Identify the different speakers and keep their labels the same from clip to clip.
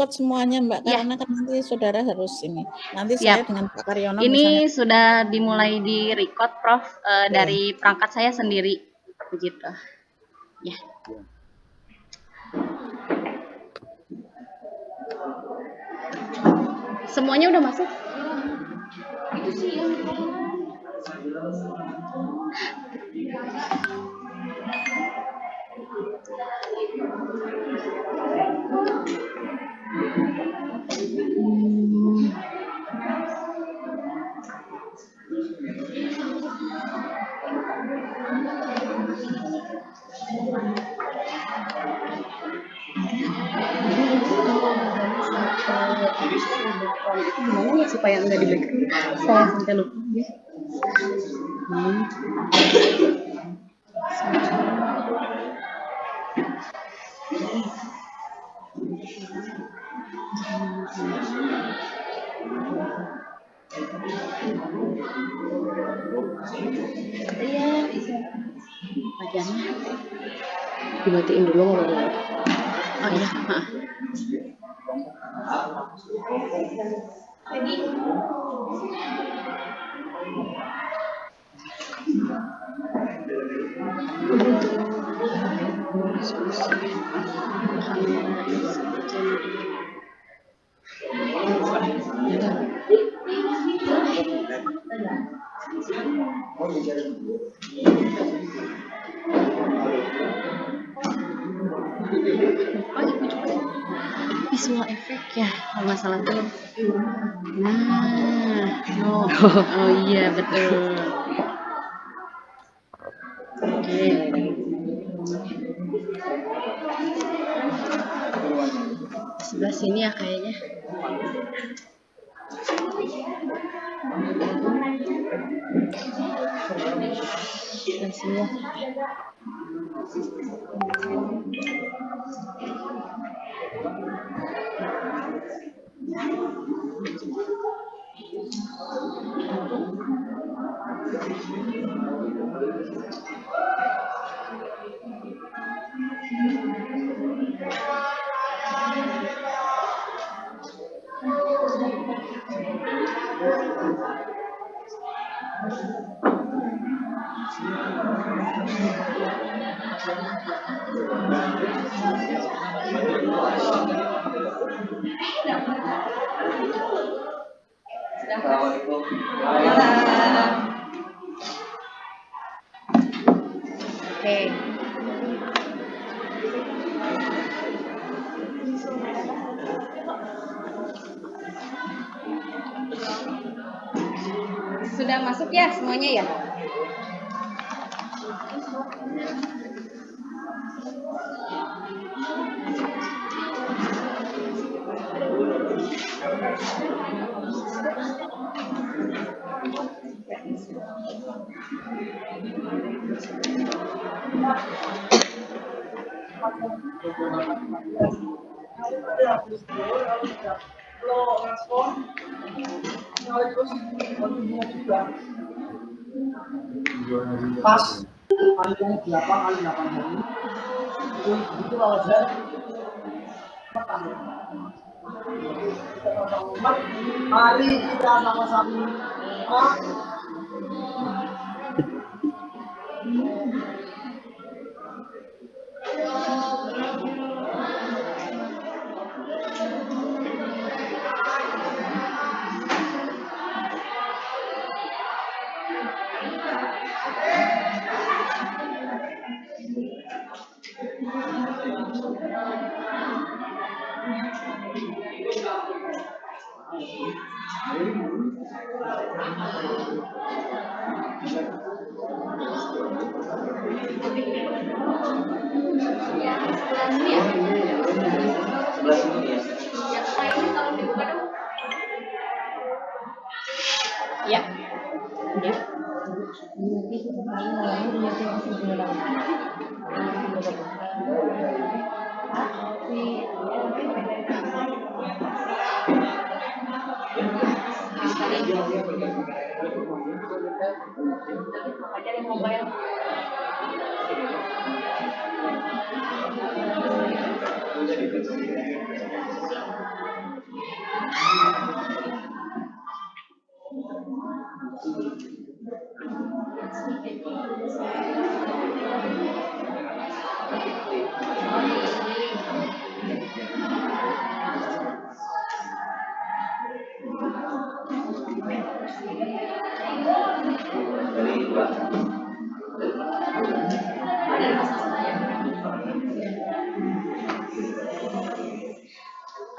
Speaker 1: record semuanya, Mbak,
Speaker 2: Iya.
Speaker 1: karena kan nanti saudara harus ini. Nanti
Speaker 2: Siap.
Speaker 1: saya dengan Pak Karyono
Speaker 2: Ini
Speaker 1: misalnya.
Speaker 2: sudah dimulai di-record, Prof, dari perangkat saya sendiri, begitu. Ya. Semuanya udah masuk? Itu sih yang itu gimana ya supaya nggak di background? Saya sampai lupa ya. Iya, bagiannya dimatiin dulu ngomongnya. Oh iya. Visual efek ya kalau masalah tuh. Oh iya betul. Oke. Sebelah sini ya kayaknya. Sebelah sini ya. Oke. Sudah masuk ya semuanya ya?
Speaker 3: Pas panjang 8 kali 8 hari itu aja mari kita sama-sama
Speaker 2: Ya.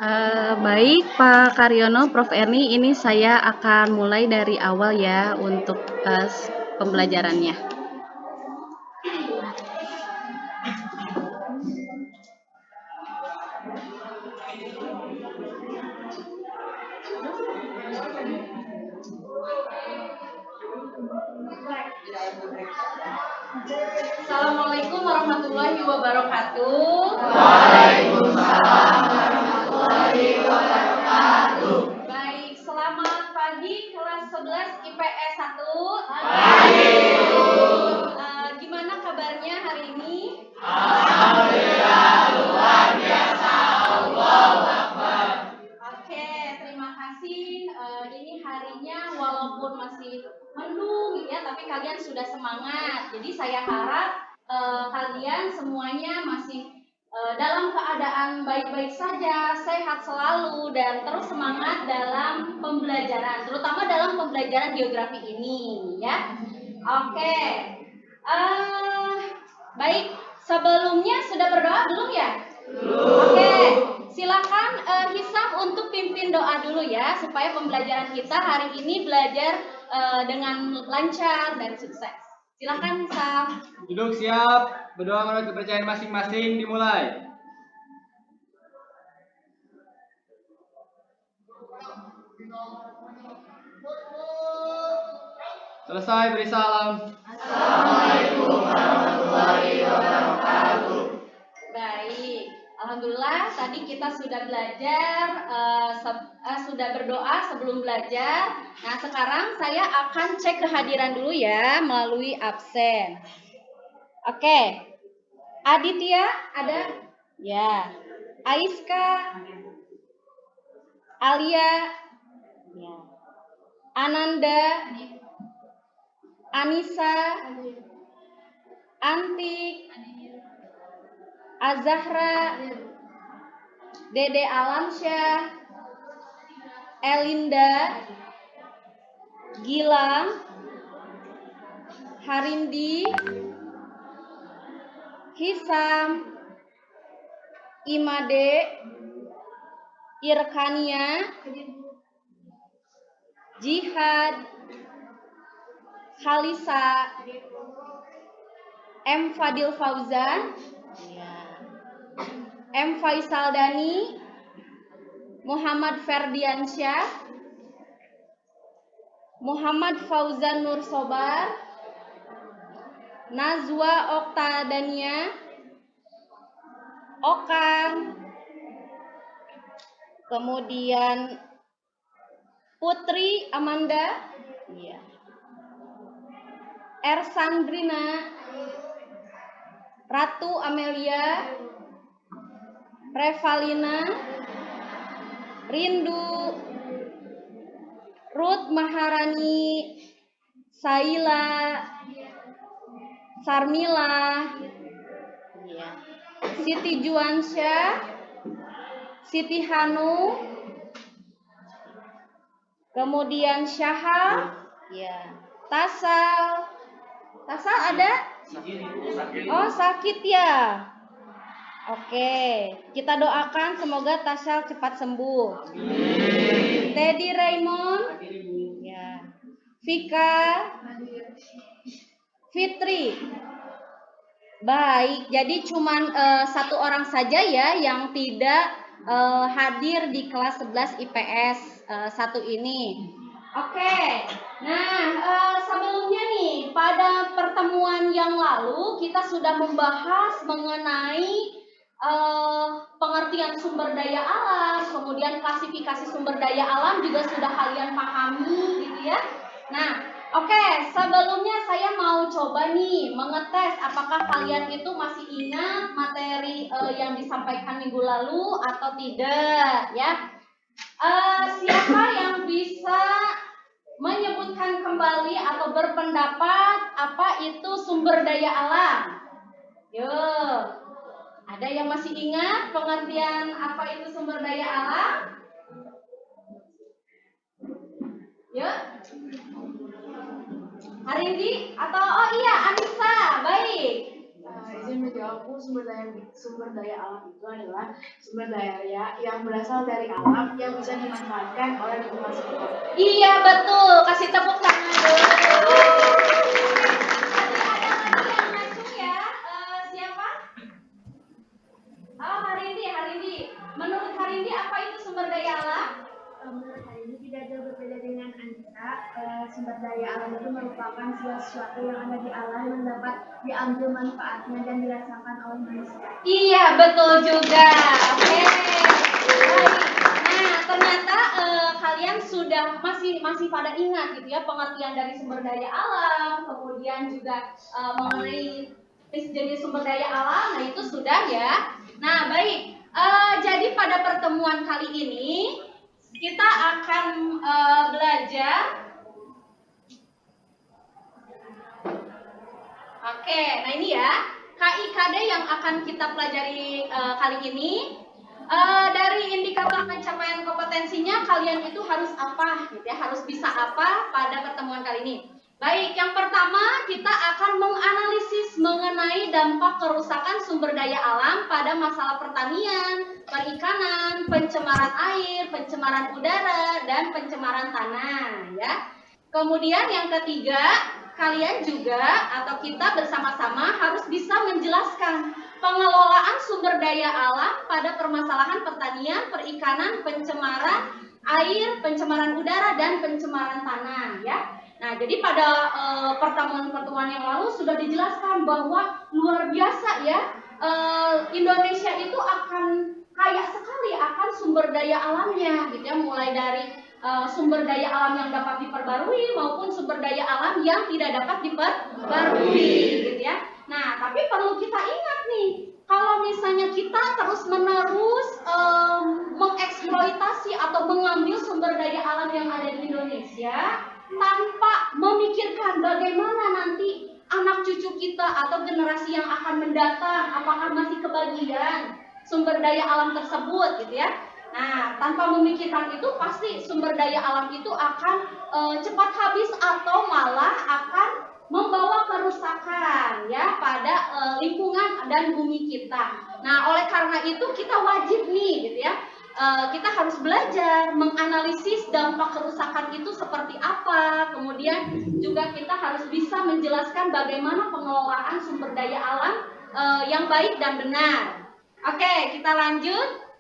Speaker 2: Baik Pak Karyono, Prof. Erni, ini saya akan mulai dari awal ya untuk pembelajarannya. Assalamualaikum warahmatullahi wabarakatuh. Baik, selamat pagi kelas 11 IPS 1. Gimana kabarnya hari ini? Oke, terima kasih. Ini harinya walaupun masih mendung ya, tapi kalian sudah semangat. Jadi saya harap kalian semuanya masih dalam keadaan baik-baik saja, sehat selalu, dan terus semangat dalam pembelajaran, terutama dalam pembelajaran geografi ini, ya. Oke, baik. Sebelumnya sudah berdoa belum ya? Oke, silakan Hisam untuk pimpin doa dulu ya, supaya pembelajaran kita hari ini belajar dengan lancar dan sukses. Silakan Hisam.
Speaker 4: Duduk siap, berdoa menurut kepercayaan masing-masing, dimulai. Selesai, beri salam.
Speaker 2: Baik, alhamdulillah tadi kita sudah belajar, sudah berdoa sebelum belajar. Nah sekarang saya akan cek kehadiran dulu ya melalui absen. Oke, Aditya ada? Ya. Aiska, Alia, ya. Ananda, Anissa, Antik, Azahra, Dede Alamsyah, Elinda, Gilang, Harindi, Hisam, Imade, Irkania, Jihad, Khalisa, M. Fadil Fauzan, M. Faisal Dani, Muhammad Ferdiansyah, Muhammad Fauzan Nur Sobar, Nazwa Oktadania, Okan, kemudian Putri Amanda, Ersandrina, Ratu Amelia, Revalina, Rindu, Ruth Maharani, Saila, Sarmila, Siti Juansyah, Siti Hanu, kemudian Syahal, Tasal ada? Oh sakit ya. Oke, kita doakan semoga Tasal cepat sembuh. Teddy Raymond, Vika, Fitri. Baik, jadi cuman satu orang saja ya yang tidak hadir di kelas 11 IPS 1 ini. Oke, nah sebelumnya nih pada pertemuan yang lalu kita sudah membahas mengenai pengertian sumber daya alam, kemudian klasifikasi sumber daya alam juga sudah kalian pahami gitu ya. Nah, oke, sebelumnya saya mau coba nih mengetes apakah kalian itu masih ingat materi yang disampaikan minggu lalu atau tidak ya. Siapa yang bisa menyebutkan kembali atau berpendapat apa itu sumber daya alam? Yuk, ada yang masih ingat pengertian apa itu sumber daya alam? Yuk, Harindi atau oh iya Anissa, baik.
Speaker 5: jawabku, sumber daya alam itu adalah sumber daya yang berasal dari alam yang bisa dimanfaatkan oleh lingkungan sekitar.
Speaker 2: Iya betul, kasih tepuk tangan dulu. Ada lagi yang maju ya, siapa? Oh Harindi. Menurut Harindi apa itu sumber daya alam?
Speaker 5: Menurut saya ini tidak jauh berbeda dengan Anissa. Sumber daya alam itu merupakan sesuatu yang ada di alam yang dapat diambil manfaatnya dan dirasakan oleh manusia.
Speaker 2: Iya betul juga. Oke. Baik. Nah ternyata kalian sudah masih pada ingat gitu ya pengertian dari sumber daya alam, kemudian juga mengenai jenis sumber daya alam. Nah itu sudah ya. Nah baik. Jadi pada pertemuan kali ini kita akan belajar. Oke, nah ini ya KIKD yang akan kita pelajari kali ini. Dari indikator pencapaian kompetensinya kalian itu harus apa gitu ya, harus bisa apa pada pertemuan kali ini. Baik, yang pertama kita akan menganalisis mengenai dampak kerusakan sumber daya alam pada masalah pertanian, perikanan, pencemaran air, pencemaran udara, dan pencemaran tanah ya. Kemudian yang ketiga, kalian juga atau kita bersama-sama harus bisa menjelaskan pengelolaan sumber daya alam pada permasalahan pertanian, perikanan, pencemaran air, pencemaran udara, dan pencemaran tanah ya. Nah, jadi pada pertemuan-pertemuan yang lalu sudah dijelaskan bahwa luar biasa ya, Indonesia itu akan kaya sekali akan sumber daya alamnya gitu ya, mulai dari sumber daya alam yang dapat diperbarui maupun sumber daya alam yang tidak dapat diperbarui gitu ya. Nah, tapi perlu kita ingat nih, kalau misalnya kita terus-menerus mengeksploitasi atau mengambil sumber daya alam yang ada di Indonesia tanpa memikirkan bagaimana nanti anak cucu kita atau generasi yang akan mendatang apakah masih kebagian sumber daya alam tersebut gitu ya. Nah, tanpa memikirkan itu pasti sumber daya alam itu akan cepat habis atau malah akan membawa kerusakan ya pada lingkungan dan bumi kita. Nah, oleh karena itu kita wajib nih gitu ya. Kita harus belajar menganalisis dampak kerusakan itu seperti apa. Kemudian juga kita harus bisa menjelaskan bagaimana pengelolaan sumber daya alam yang baik dan benar. Oke, kita lanjut.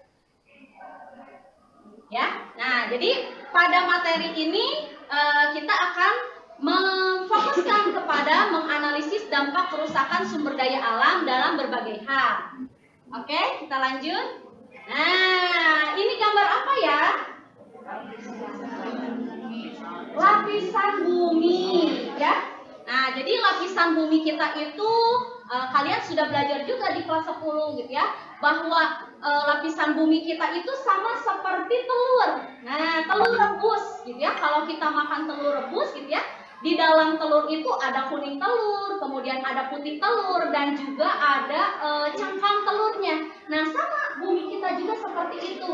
Speaker 2: Ya, nah jadi pada materi ini kita akan memfokuskan kepada menganalisis dampak kerusakan sumber daya alam dalam berbagai hal. Oke, kita lanjut. Nah, ini gambar apa ya? Lapisan bumi, ya. Nah, jadi lapisan bumi kita itu kalian sudah belajar juga di kelas 10 gitu ya, bahwa lapisan bumi kita itu sama seperti telur. Nah, telur rebus gitu ya. Kalau kita makan telur rebus gitu ya, di dalam telur itu ada kuning telur, kemudian ada putih telur, dan juga ada cangkang telurnya. Nah, sama bumi kita juga seperti itu.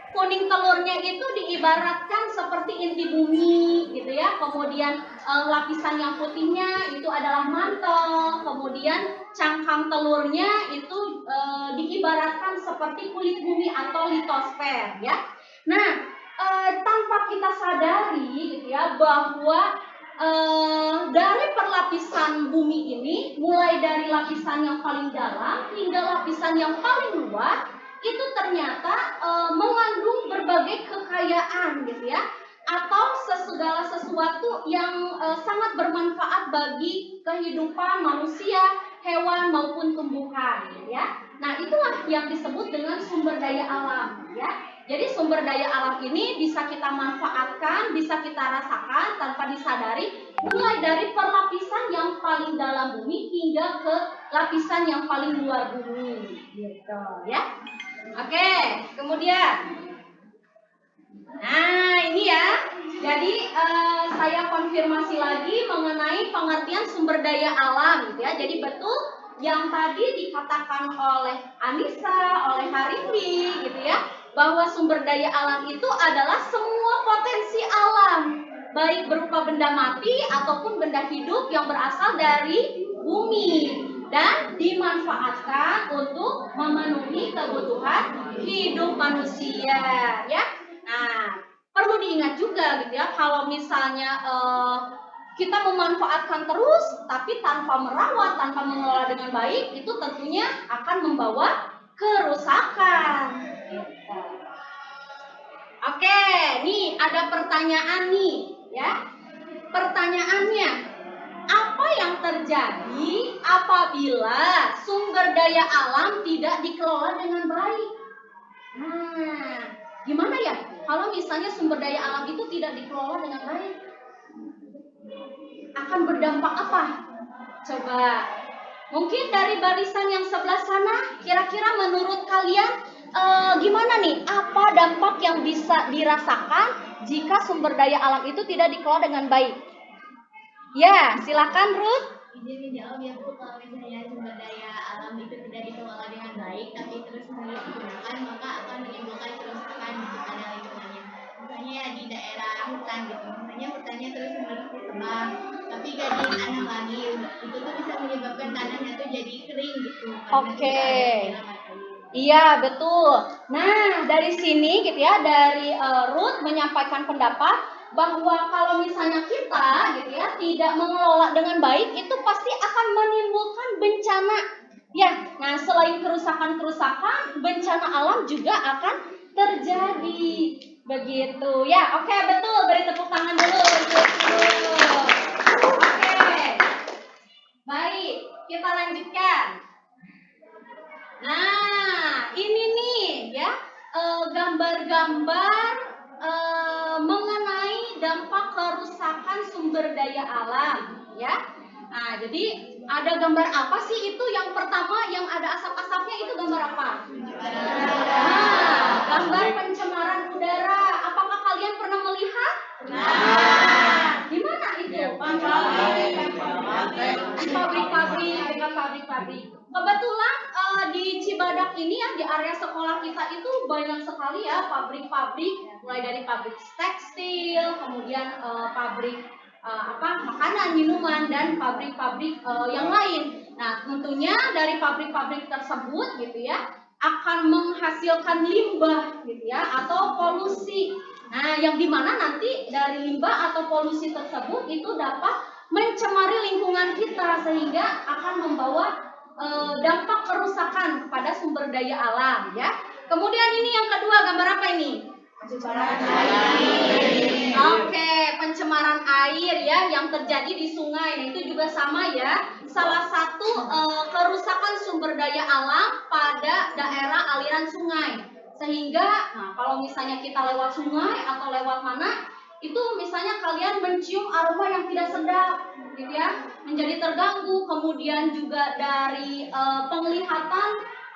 Speaker 2: Kuning telurnya itu diibaratkan seperti inti bumi gitu ya. Kemudian lapisan yang putihnya itu adalah mantel. Kemudian cangkang telurnya itu diibaratkan seperti kulit bumi atau litosfer ya. Nah, tanpa kita sadari gitu ya bahwa dari perlapisan bumi ini, mulai dari lapisan yang paling dalam hingga lapisan yang paling luar, itu ternyata mengandung berbagai kekayaan gitu ya, atau segala sesuatu yang sangat bermanfaat bagi kehidupan manusia, hewan maupun tumbuhan gitu ya. Nah, itulah yang disebut dengan sumber daya alam ya. Jadi sumber daya alam ini bisa kita manfaatkan, bisa kita rasakan tanpa disadari, mulai dari perlapisan yang paling dalam bumi hingga ke lapisan yang paling luar bumi gitu ya. Oke, kemudian nah ini ya. Jadi saya konfirmasi lagi mengenai pengertian sumber daya alam gitu ya. Jadi betul yang tadi dikatakan oleh Anissa, oleh Harindi gitu ya, bahwa sumber daya alam itu adalah semua potensi alam, baik berupa benda mati ataupun benda hidup yang berasal dari bumi. dan dimanfaatkan untuk memenuhi kebutuhan hidup manusia, ya. Nah, perlu diingat juga gitu ya, kalau misalnya kita memanfaatkan terus tapi tanpa merawat, tanpa mengelola dengan baik, itu tentunya akan membawa kerusakan. Oke, nih ada pertanyaan nih, ya. Pertanyaannya, apa yang terjadi apabila sumber daya alam tidak dikelola dengan baik? Nah, gimana ya kalau misalnya sumber daya alam itu tidak dikelola dengan baik? Akan berdampak apa? Coba, mungkin dari barisan yang sebelah sana, kira-kira menurut kalian gimana nih? Apa dampak yang bisa dirasakan jika sumber daya alam itu tidak dikelola dengan baik? Ya, silakan Ruth.
Speaker 5: Izin menjawab ya Bu, kalau misalnya sumber daya alam itu tidak dikelola dengan baik tapi terus menerus digunakan, maka akan menimbulkan kerusakan gitu pada lingkungannya. Misalnya ya di daerah hutan gitu, misalnya hutannya terus menerus ditebang, tapi gak ditanam lagi, itu tuh bisa menyebabkan tanahnya tuh jadi kering gitu.
Speaker 2: Oke. Iya, betul. Nah, dari sini gitu ya, dari Ruth menyampaikan pendapat bahwa kalau misalnya kita gitu ya tidak mengelola dengan baik, itu pasti akan menimbulkan bencana. Ya, nah selain kerusakan-kerusakan, bencana alam juga akan terjadi. Begitu. Ya, oke, betul. Beri tepuk tangan dulu untuk Ruth. Oke. Baik, kita lanjutkan. Nah, ini nih ya, gambar-gambar mengenai dampak kerusakan sumber daya alam, ya. Nah, jadi ada gambar apa sih itu? Yang pertama yang ada asap-asapnya itu gambar apa? Nah, gambar pencemaran udara. Apakah kalian pernah melihat? Nah, di mana itu? Di pabrik-pabrik, dengan pabrik-pabrik. Kebetulan di Cibadak ini ya, di area sekolah kita itu banyak sekali ya pabrik-pabrik, mulai dari pabrik tekstil, kemudian pabrik makanan, minuman, dan pabrik-pabrik yang lain. Nah, tentunya dari pabrik-pabrik tersebut gitu ya akan menghasilkan limbah gitu ya atau polusi. Nah, yang dimana nanti dari limbah atau polusi tersebut itu dapat mencemari lingkungan kita sehingga akan membawa dampak kerusakan kepada sumber daya alam, ya. Kemudian ini yang kedua, gambar apa ini? Pencemaran air. Oke, pencemaran air ya yang terjadi di sungai. Nah, itu juga sama ya. Salah satu kerusakan sumber daya alam pada daerah aliran sungai. Sehingga kalau misalnya kita lewat sungai atau lewat mana, itu misalnya kalian mencium aroma yang tidak sedap gitu ya, menjadi terganggu, kemudian juga dari penglihatan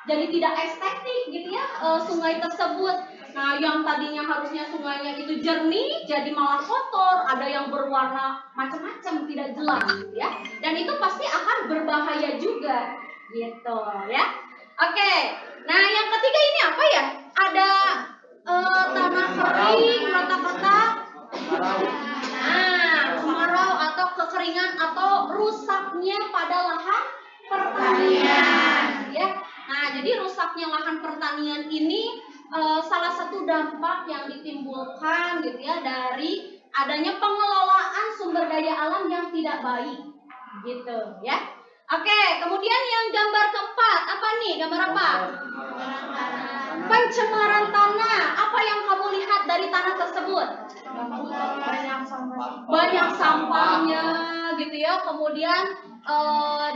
Speaker 2: jadi tidak estetik gitu ya sungai tersebut. Nah, yang tadinya harusnya sungainya itu jernih jadi malah kotor, ada yang berwarna macam-macam tidak jelas gitu ya. Dan itu pasti akan berbahaya juga gitu ya. Oke. Nah, yang ketiga ini apa ya? Ada tanah kering, retak-retak. Nah, kemarau atau kekeringan atau rusaknya pada lahan pertanian, ya. Nah, jadi rusaknya lahan pertanian ini salah satu dampak yang ditimbulkan gitu ya dari adanya pengelolaan sumber daya alam yang tidak baik, gitu ya. Oke, kemudian yang gambar keempat apa nih? Gambar apa? Pencemaran tanah. Apa yang kamu lihat dari tanah tersebut? Banyak sampahnya gitu ya. Kemudian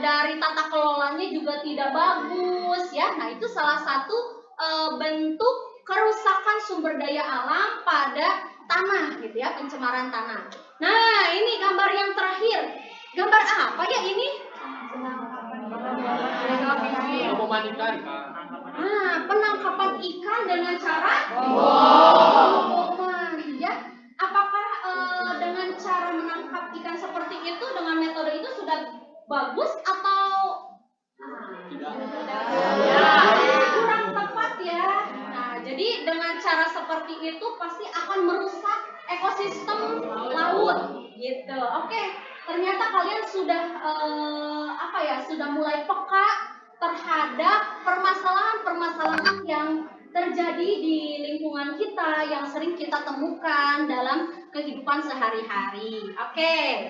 Speaker 2: dari tata kelolanya juga tidak bagus ya. Nah, itu salah satu bentuk kerusakan sumber daya alam pada tanah gitu ya, pencemaran tanah. Nah, ini gambar yang terakhir. Gambar apa ya ini? Penangkapan ikan dengan cara boman, ya. Apakah dengan cara menangkap ikan seperti itu dengan metode itu sudah bagus atau kurang tepat ya? Nah, jadi dengan cara seperti itu pasti akan merusak ekosistem laut, gitu. Oke. ternyata kalian sudah sudah mulai peka terhadap permasalahan-permasalahan yang terjadi di lingkungan kita yang sering kita temukan dalam kehidupan sehari-hari. Oke.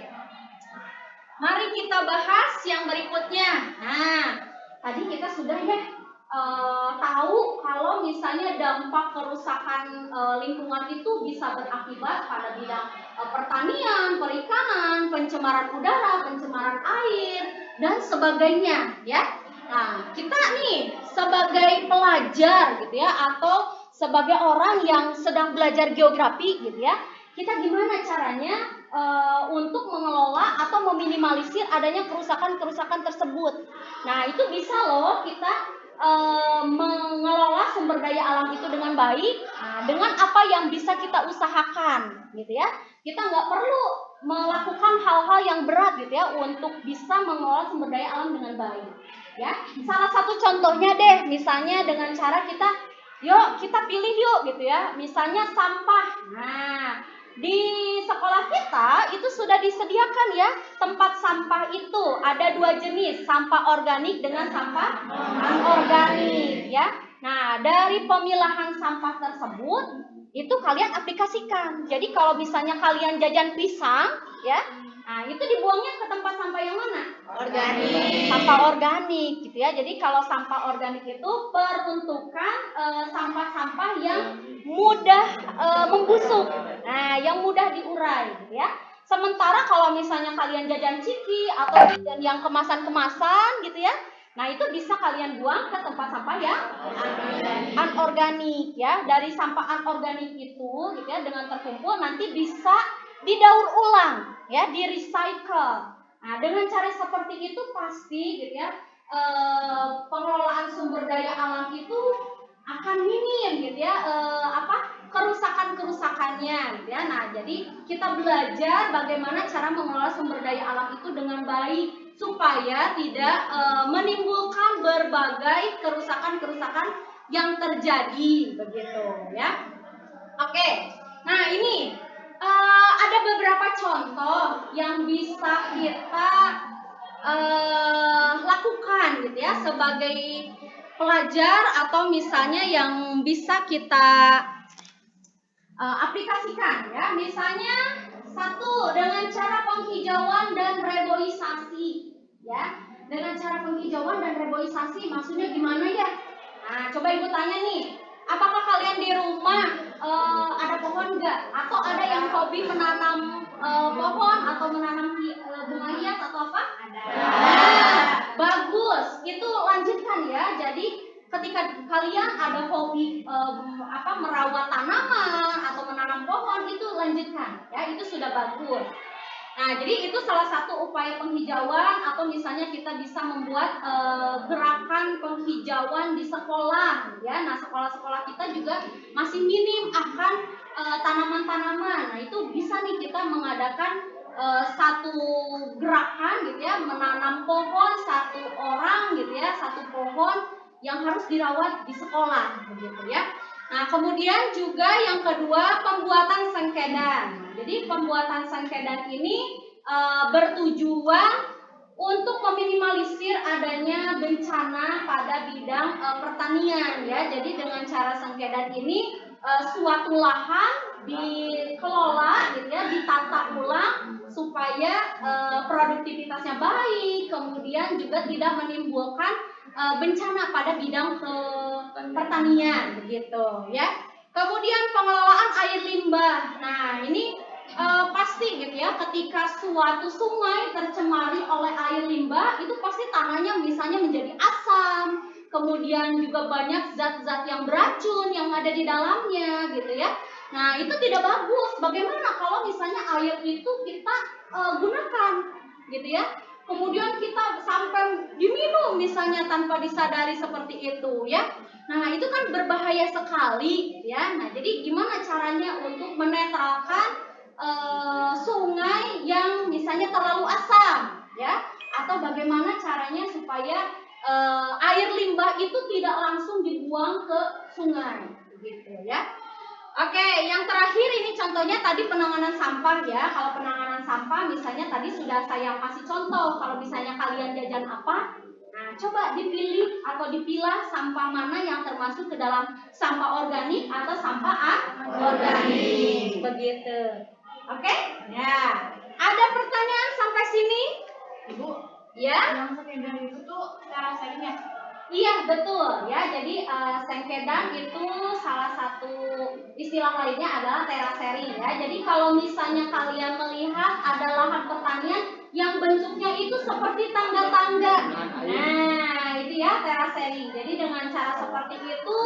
Speaker 2: Mari kita bahas yang berikutnya. Nah, tadi kita sudah tahu kalau misalnya dampak kerusakan lingkungan itu bisa berakibat pada bidang pertanian, perikanan, pencemaran udara, pencemaran air, dan sebagainya, ya. Nah, kita nih sebagai pelajar gitu ya, atau sebagai orang yang sedang belajar geografi gitu ya, kita gimana caranya untuk mengelola atau meminimalisir adanya kerusakan-kerusakan tersebut. Nah, itu bisa loh kita mengelola sumber daya alam itu dengan baik, dengan apa yang bisa kita usahakan, gitu ya. Kita nggak perlu melakukan hal-hal yang berat, gitu ya, untuk bisa mengelola sumber daya alam dengan baik. Ya, salah satu contohnya deh, misalnya dengan cara kita pilih yuk, gitu ya. Misalnya sampah. Nah, di sekolah kita itu sudah disediakan ya tempat sampah itu ada 2 jenis, sampah organik dengan sampah anorganik ya. Nah, dari pemilahan sampah tersebut itu kalian aplikasikan. Jadi kalau misalnya kalian jajan pisang ya, nah itu dibuangnya ke tempat sampah yang mana? Organik. Sampah organik gitu ya. Jadi kalau sampah organik itu peruntukan sampah-sampah yang mudah membusuk. Nah, yang mudah diurai gitu ya. Sementara kalau misalnya kalian jajan ciki atau jajan yang kemasan-kemasan gitu ya, nah itu bisa kalian buang ke tempat sampah yang anorganik ya. Dari sampah anorganik itu gitu ya, dengan terkumpul nanti bisa didaur ulang ya, di recycle. Nah, dengan cara seperti itu pasti gitu ya, pengelolaan sumber daya alam itu akan minim gitu ya, kerusakannya gitu ya. Nah, jadi kita belajar bagaimana cara mengelola sumber daya alam itu dengan baik supaya tidak menimbulkan berbagai kerusakan-kerusakan yang terjadi begitu ya. Oke. Nah, ini ada beberapa contoh yang bisa kita lakukan gitu ya sebagai pelajar atau misalnya yang bisa kita aplikasikan ya. Misalnya satu, dengan cara penghijauan dan reboisasi ya. Dengan cara penghijauan dan reboisasi maksudnya gimana ya? Nah, coba Ibu tanya nih, apakah kalian di rumah ada pohon enggak? Atau ada yang hobi menanam pohon atau menanam bunga hias atau apa? Ada. Nah, bagus. Itu lanjutkan ya. Jadi ketika kalian ada hobi merawat tanaman atau menanam pohon, itu lanjutkan ya, itu sudah bagus. Nah, jadi itu salah satu upaya penghijauan atau misalnya kita bisa membuat gerakan penghijauan di sekolah ya. Nah, sekolah-sekolah kita juga masih minim akan tanaman-tanaman. Nah, itu bisa nih kita mengadakan satu gerakan gitu ya, menanam pohon satu orang gitu ya, satu pohon yang harus dirawat di sekolah begitu ya. Nah, kemudian juga yang kedua, pembuatan sengkedan. Jadi pembuatan sengkedan ini bertujuan untuk meminimalisir adanya bencana pada bidang pertanian ya. Jadi dengan cara sengkedan ini suatu lahan dikelola gitu ya, ditata ulang supaya produktivitasnya baik, kemudian juga tidak menimbulkan bencana pada bidang pertanian begitu ya. Kemudian pengelolaan air limbah. Nah, ini pasti gitu ya, ketika suatu sungai tercemari oleh air limbah, itu pasti tanahnya misalnya menjadi asam, kemudian juga banyak zat-zat yang beracun yang ada di dalamnya gitu ya. Nah, itu tidak bagus. Bagaimana kalau misalnya air itu kita gunakan gitu ya, kemudian kita sampai diminum misalnya tanpa disadari seperti itu ya. Nah, itu kan berbahaya sekali ya. Nah, jadi gimana caranya untuk menetralkan sungai yang misalnya terlalu asam ya, atau bagaimana caranya supaya air limbah itu tidak langsung dibuang ke sungai begitu ya. Oke, yang terakhir terakhir ini contohnya tadi penanganan sampah ya. Kalau penanganan sampah misalnya tadi sudah saya kasih contoh. Kalau misalnya kalian jajan apa? Nah, coba dipilih atau dipilah sampah mana yang termasuk ke dalam sampah organik atau sampah anorganik. Begitu. Oke? Ya. Ada pertanyaan sampai sini?
Speaker 5: Ibu,
Speaker 2: Ya?
Speaker 5: yang sekedar itu tuh cara sharingnya.
Speaker 2: Iya, betul ya. Jadi sengkedang itu salah satu istilah lainnya adalah terasering ya. Jadi kalau misalnya kalian melihat ada lahan pertanian yang bentuknya itu seperti tangga-tangga. Nah, itu ya terasering. Jadi dengan cara seperti itu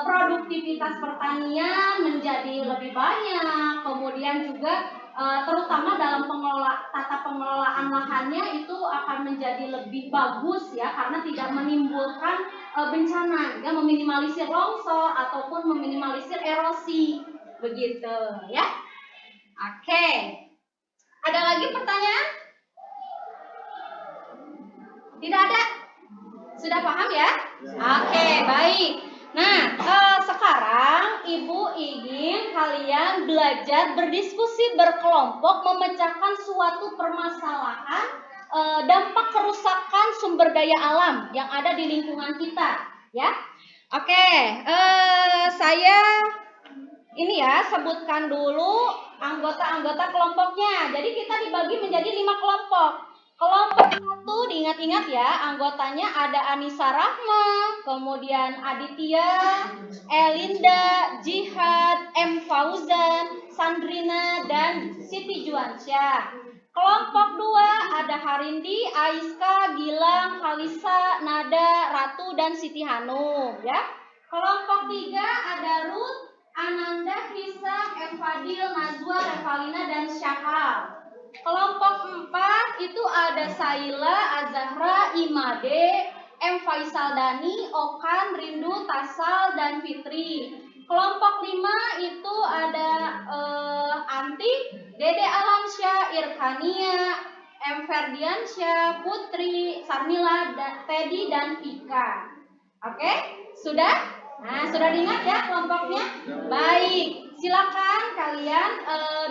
Speaker 2: produktivitas pertanian menjadi lebih banyak. Kemudian juga terutama dalam tata pengelolaan lahannya itu akan menjadi lebih bagus ya, karena tidak menimbulkan bencana ya, meminimalisir longsor ataupun meminimalisir erosi begitu ya. Oke, ada lagi pertanyaan? Tidak ada? Sudah paham ya? Oke, baik. Nah, sekarang Ibu ingin kalian belajar berdiskusi berkelompok memecahkan suatu permasalahan dampak kerusakan sumber daya alam yang ada di lingkungan kita, ya. Oke, saya ini ya sebutkan dulu anggota-anggota kelompoknya. Jadi kita dibagi menjadi 5 kelompok. Kelompok 1 diingat-ingat ya, anggotanya ada Anissa Rahma, kemudian Aditya, Elinda, Jihad, M. Fauzan, Sandrina, dan Siti Juansyah. Kelompok 2 ada Harindi, Aiska, Gilang, Halisa, Nada, Ratu, dan Siti Hanum ya. Kelompok 3 ada Ruth, Ananda, Hisam, M. Fadil, Najwa, Revalina, dan Syahal. Kelompok 4 itu ada Saila, Azahra, Imade, M. Faisal Dani, Okan, Rindu, Tasal, dan Fitri. Kelompok 5 itu ada Anti, Dede Alamsyah, Irkania, M. Ferdiansyah, Putri, Sarmila, Teddy, dan Vika. Oke, sudah? Nah, sudah diingat ya kelompoknya? Baik, silakan kalian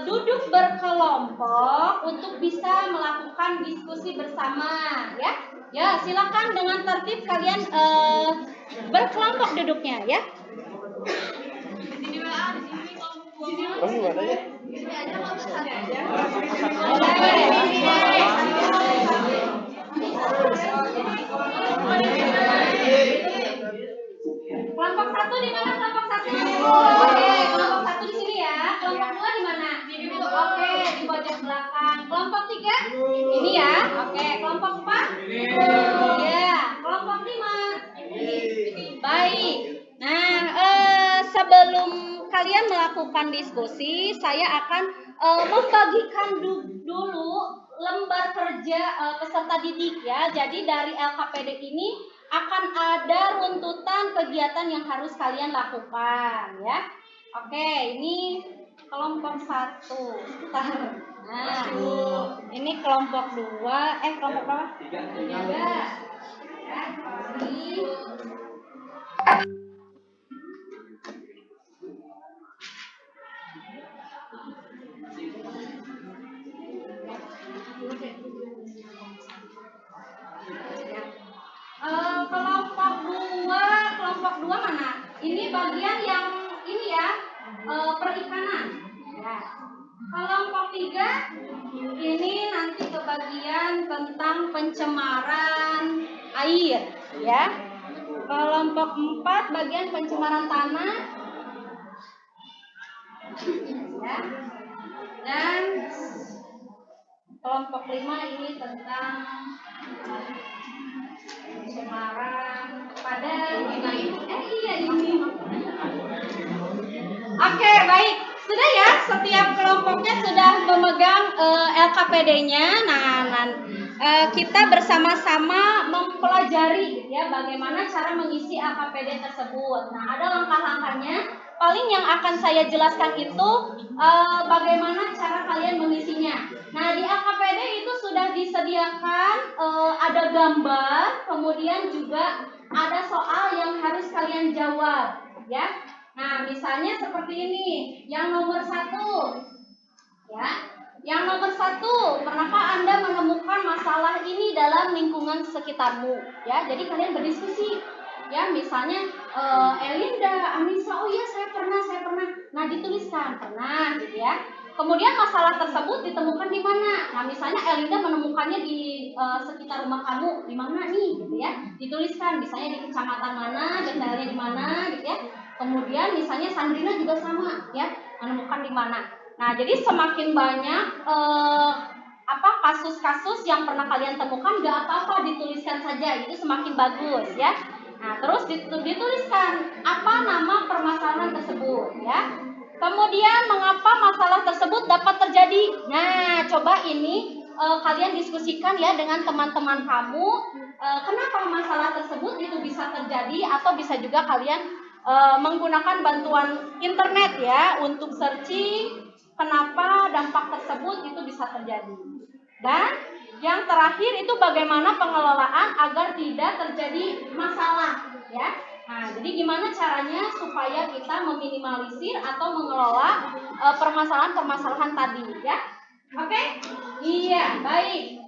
Speaker 2: duduk berkelompok untuk bisa melakukan diskusi bersama ya. Ya, silakan dengan tertib kalian berkelompok duduknya ya. Kelompok 1 di mana? Kelompok 1? Oke, kelompok 1 di sini ya. Kelompok 2 di mana? Oke, di pojok belakang. Kelompok 3 ini ya. Oke, kelompok 4? Ya, kelompok 5. Baik. Nah, sebelum kalian melakukan diskusi, saya akan membagikan dulu lembar kerja peserta didik ya. Jadi dari LKPD ini akan ada runtutan kegiatan yang harus kalian lakukan ya. Oke, ini kelompok 1. Nah, ini kelompok 2. Kelompok berapa? 3. Ya, ini. Kelompok 2 mana? Ini bagian yang ini ya, perikanan. Ya. Kelompok 3 ini nanti ke bagian tentang pencemaran air, ya. Kelompok 4 bagian pencemaran tanah. Ya. Dan kelompok 5 ini tentang pencemaran pada ini. Oke, baik. Sudah ya, setiap kelompoknya sudah memegang LKPD-nya. Nah, kita bersama-sama mempelajari ya bagaimana cara mengisi LKPD tersebut. Nah, ada langkah-langkahnya. Paling yang akan saya jelaskan itu bagaimana cara kalian mengisinya. Nah, di LKPD itu sudah disediakan ada gambar, kemudian juga ada soal yang harus kalian jawab, ya. Nah, misalnya seperti ini, yang nomor 1, ya. Yang nomor 1, pernahkah Anda menemukan masalah ini dalam lingkungan sekitarmu? Ya, jadi kalian berdiskusi. Ya, misalnya Elinda, Anissa, oh iya saya pernah. Nah, dituliskan pernah, gitu ya. Kemudian masalah tersebut ditemukan di mana? Nah, misalnya Elinda menemukannya di sekitar rumah kamu, di mana nih, gitu ya. Dituliskan, misalnya di kecamatan mana, detailnya di mana, gitu ya. Kemudian misalnya Sandrina juga sama, ya, menemukan di mana. Nah, jadi semakin banyak kasus-kasus yang pernah kalian temukan, nggak apa-apa dituliskan saja, itu semakin bagus, ya. Nah, terus dituliskan apa nama permasalahan tersebut, ya. Kemudian mengapa masalah tersebut dapat terjadi? Nah, coba ini kalian diskusikan ya dengan teman-teman kamu. Kenapa masalah tersebut itu bisa terjadi, atau bisa juga kalian menggunakan bantuan internet ya untuk searching kenapa dampak tersebut itu bisa terjadi. Dan yang terakhir itu bagaimana pengelolaan agar tidak terjadi masalah, ya. Nah, jadi gimana caranya supaya kita meminimalisir atau mengelola permasalahan-permasalahan tadi, ya. Oke? Iya, baik.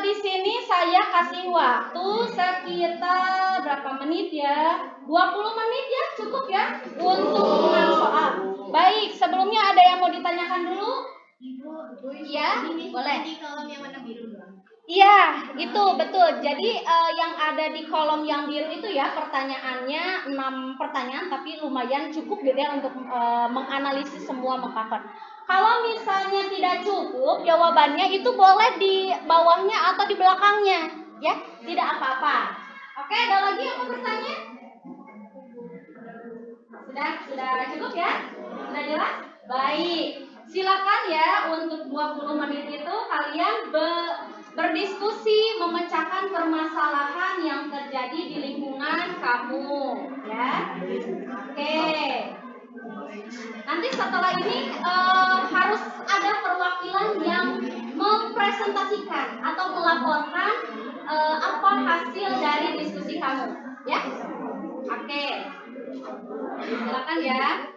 Speaker 2: Di sini saya kasih waktu sekitar berapa menit ya? 20 menit ya, cukup ya untuk mengulang soal. Baik, sebelumnya ada yang mau ditanyakan dulu? Iya, boleh.
Speaker 5: Di kolom yang warna biru doang.
Speaker 2: Iya, itu betul. Jadi yang ada di kolom yang biru itu ya pertanyaannya 6 pertanyaan, tapi lumayan cukup gitu ya untuk menganalisis semua, mengcover. Kalau misalnya tidak cukup jawabannya, itu boleh di bawahnya atau di belakangnya, ya, tidak apa-apa. Oke, ada lagi yang mau bertanya? Sudah cukup ya? Sudah jelas? Baik. Silakan ya untuk 20 menit itu kalian berdiskusi memecahkan permasalahan yang terjadi di lingkungan kamu, ya. Oke. Nanti setelah ini harus ada perwakilan yang mempresentasikan atau melaporkan apa hasil dari diskusi kamu, ya. Oke. Silakan ya.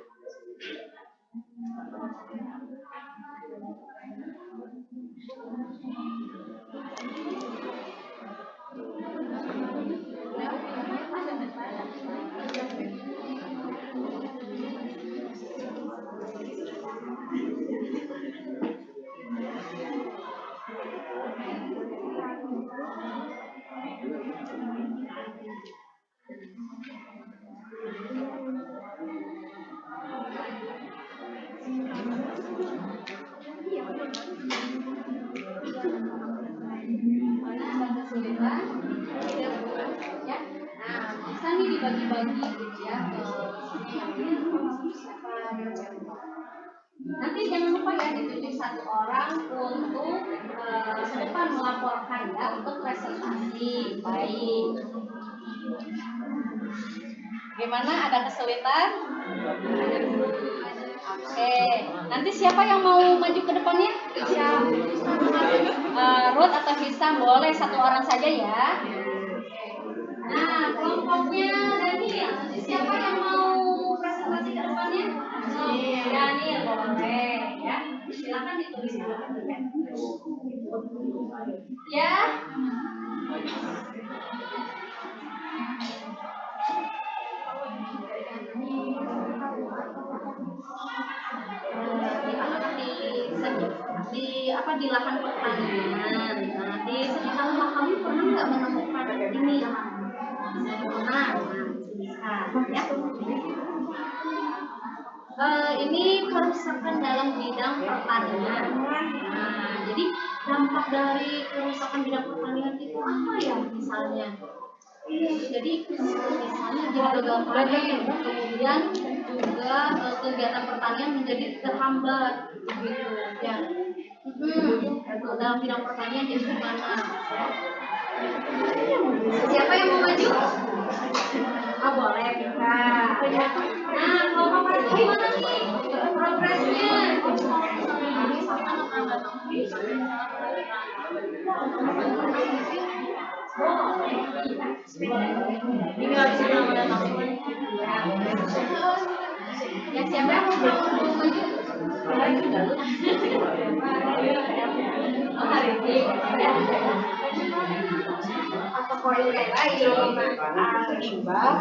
Speaker 2: Kesulitan, ya. Nah, bisa nih dibagi-bagi gitu ya. Nanti jangan lupa ya ditunjuk 1 orang untuk ke depan melaporkan ya untuk presentasi. Baik. Gimana? Ada kesulitan? Oke. Nanti siapa yang mau maju ke depannya? Ruth atau Hisam, boleh 1 orang saja ya. Nah, kelompoknya Daniel. Nanti siapa yang mau presentasi ke depannya? Daniel, boleh ya. Silakan ditulis dulu. Ya. Di lahan pertanian. Nah, di sekitar rumah kami pernah nggak menemukan ini? Nah, bisa ya. Ini kerusakan dalam bidang pertanian. Nah, jadi dampak dari kerusakan bidang pertanian itu apa ya misalnya? Jadi misalnya jadi gagal panen, kemudian juga kegiatan pertanian menjadi terhambat, gitu ya. Dalam bidang pertanian jadi gimana? Siapa yang mau maju? Oh, boleh kita. Nah, kalau Bapak itu gimana nih progresnya? Tinggal di sana Ya siapa yang mau maju? Oh, hari ini. Atau poin kayak lagi imbang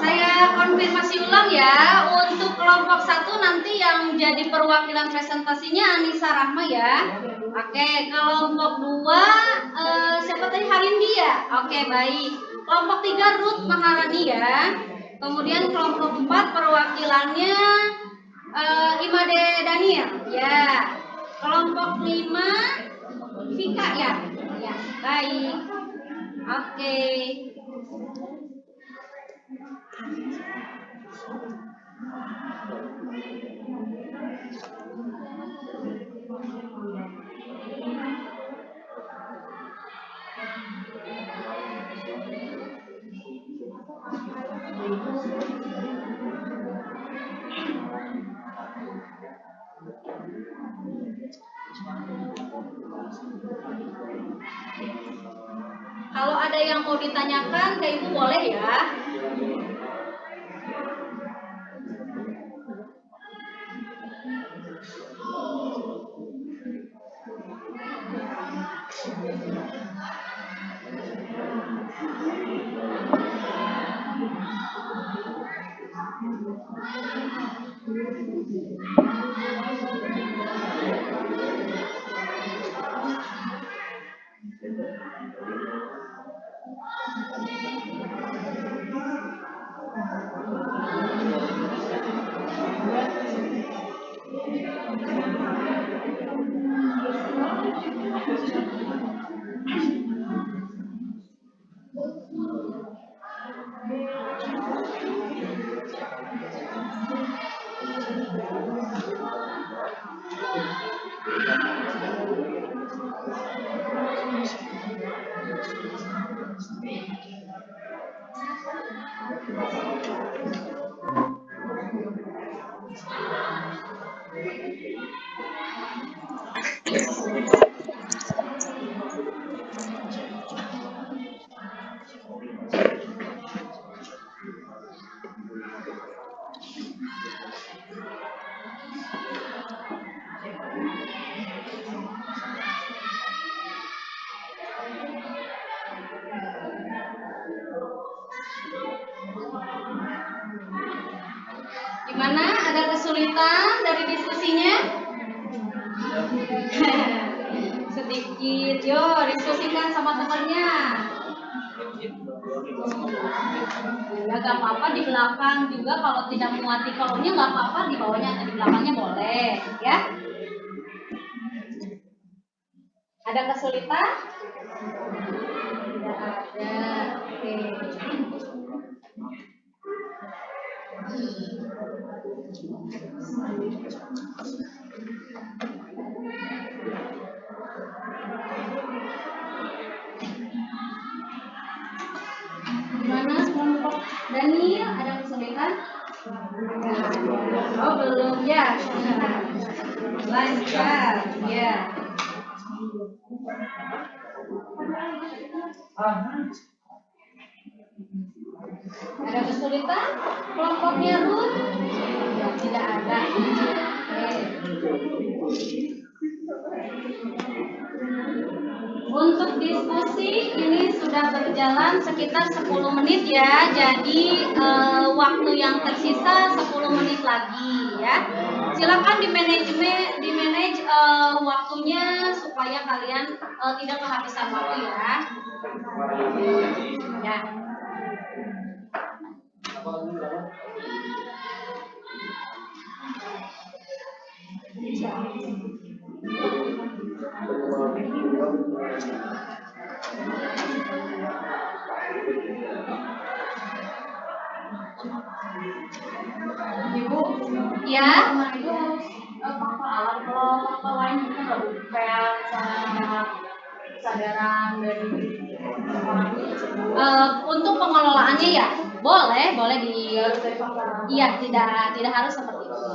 Speaker 2: Saya konfirmasi ulang ya, untuk kelompok 1 nanti yang jadi perwakilan presentasinya Anissa Rahma ya. Oke, kelompok 2 siapa tadi, Harindi ya? Oke, baik. Kelompok 3 Ruth Maharani ya. Kemudian kelompok 4 perwakilannya Imade Daniel ya. Kelompok 5 Vika ya. Ya, baik. Oke. Kalau ada yang mau ditanyakan ke Ibu boleh ya. Gimana? Ada kesulitan dari diskusinya? Sedikit. Yo, diskusikan sama temannya. Ya gak apa-apa di belakang juga kalau tidak muat di kolomnya gak apa-apa di bawahnya atau di belakangnya boleh ya. Ada kesulitan? Tidak ada. Oke. Gimana kelompok Daniel, ada kesulitan? Oh belum ya. Lancar ya. Ada kesulitan? Kelompoknya Ruth? Tidak ada. Untuk diskusi ini sudah berjalan sekitar 10 menit ya. Jadi waktu yang tersisa 10 menit lagi ya. Silakan di manage waktunya supaya kalian tidak kehabisan waktu ya. Ya. Ibu, ya, Ibu faktor alam kalau faktor lain itu kayak kesadaran dari untuk pengelolaannya ya boleh di iya tidak harus seperti itu.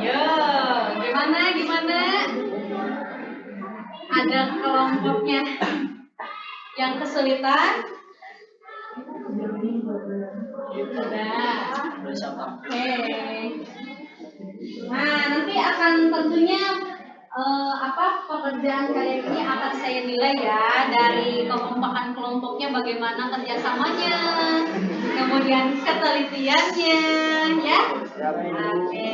Speaker 2: Yo, gimana? Ada kelompoknya yang kesulitan? Sudah. Oke. Nah, nanti akan tentunya pekerjaan kalian ini akan saya nilai ya dari kekompakan kelompoknya, bagaimana kerjasamanya, kemudian ketelitiannya, ya. Oke.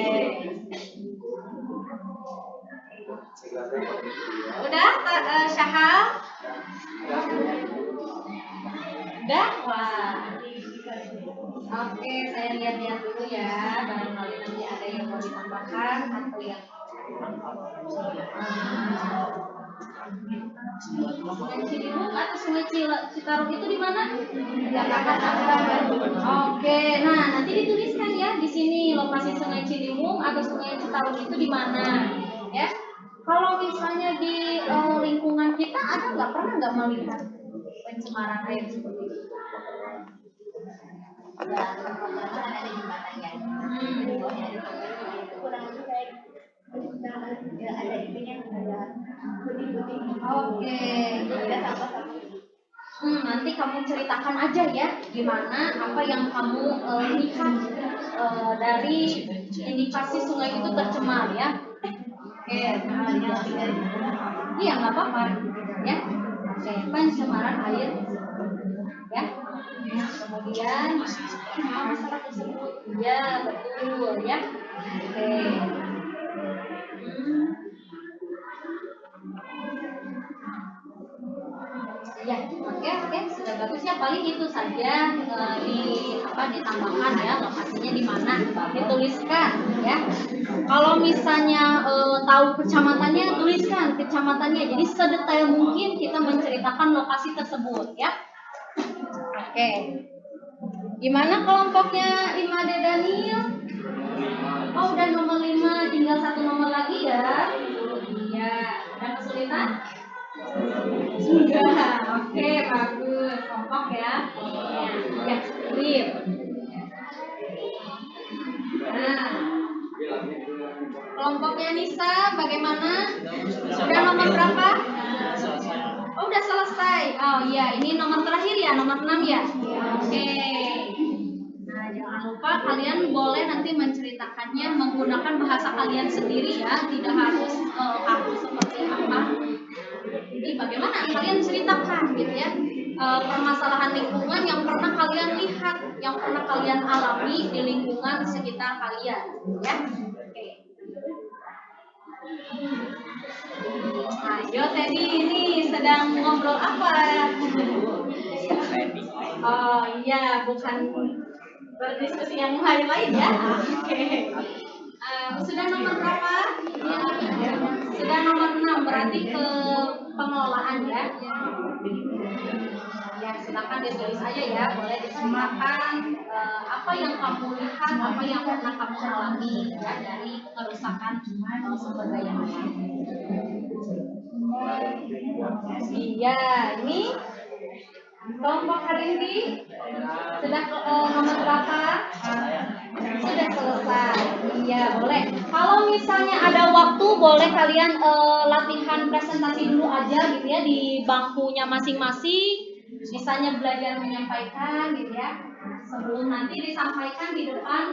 Speaker 2: Udah, Syahal? Udah? Wah. Oke, saya lihat-lihat dulu ya. Barangkali nanti ada yang mau ditambahkan atau yang Sungai Ciliwung atau Sungai Citarum itu di mana? Oke, nah nanti dituliskan ya di sini lokasi Sungai Ciliwung atau Sungai Citarum itu di mana, ya? Kalau misalnya di lingkungan kita pernah nggak melihat pencemaran air seperti itu? Ya, ada jembatan ya. Di bawahnya ada itu kurang lebih kayak ya, ada itunya ada putih-putih. Oke, ada sampah-sampah. Nanti kamu ceritakan aja ya gimana apa yang kamu lihat dari indikasi sungai itu tercemar ya. Oke, iya nggak apa-apa ya. Oke, pencemaran air ya. Kemudian masalah tersebut ya betul ya. Oke. Ya, oke, sudah bagus ya. Paling itu saja ditambahkan ya lokasinya di mana, dituliskan ya. Kalau misalnya tahu kecamatannya, tuliskan kecamatannya. Jadi sedetail mungkin kita menceritakan lokasi tersebut ya. Oke. Gimana kelompoknya Imade Daniel? Oh, udah nomor 5, tinggal satu nomor lagi ya. Ya, ada kesulitan? Sudah, oke, bagus, kompak ya. Ya, clear. Nah, kelompoknya Nisa bagaimana? Sudah nomor berapa? Oh, udah selesai. Oh iya, ini nomor terakhir ya, nomor 6 ya. Oke. Nah, jangan lupa kalian boleh nanti menceritakannya menggunakan bahasa kalian sendiri ya, tidak harus aku seperti apa. Jadi bagaimana kalian ceritakan gitu ya permasalahan lingkungan yang pernah kalian lihat, yang pernah kalian alami di lingkungan sekitar kalian, ya. Oke. Ayo Teddy, ini sedang ngobrol apa? Oh iya, bukan berdiskusi yang lain-lain ya. Oke. Sudah nomor berapa? Ya, sudah nomor 6, berarti ke pengelolaan ya. Ya, silakan ditulis aja ya, boleh diceritakan apa yang kamu lihat, apa yang pernah kamu alami ya dari kerusakan sumber daya alam. Iya, ini kelompok hari ini sudah nomor berapa? Sudah selesai. Iya, boleh. Kalau misalnya ada waktu, boleh kalian latihan presentasi dulu aja gitu ya di bangkunya masing-masing. Misalnya belajar menyampaikan gitu ya. Sebelum nanti disampaikan di depan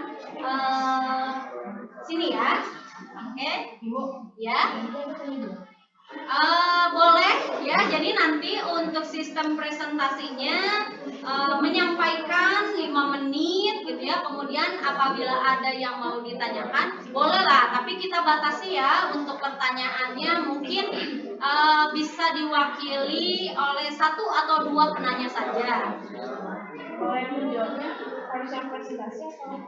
Speaker 2: sini ya. Oke, Ibu. Ya. Boleh ya, jadi nanti untuk sistem presentasinya menyampaikan 5 menit gitu ya. Kemudian apabila ada yang mau ditanyakan bolehlah, tapi kita batasi ya untuk pertanyaannya mungkin bisa diwakili oleh 1 atau 2 penanya saja. Kalau yang menjawabnya harus yang presentasi atau?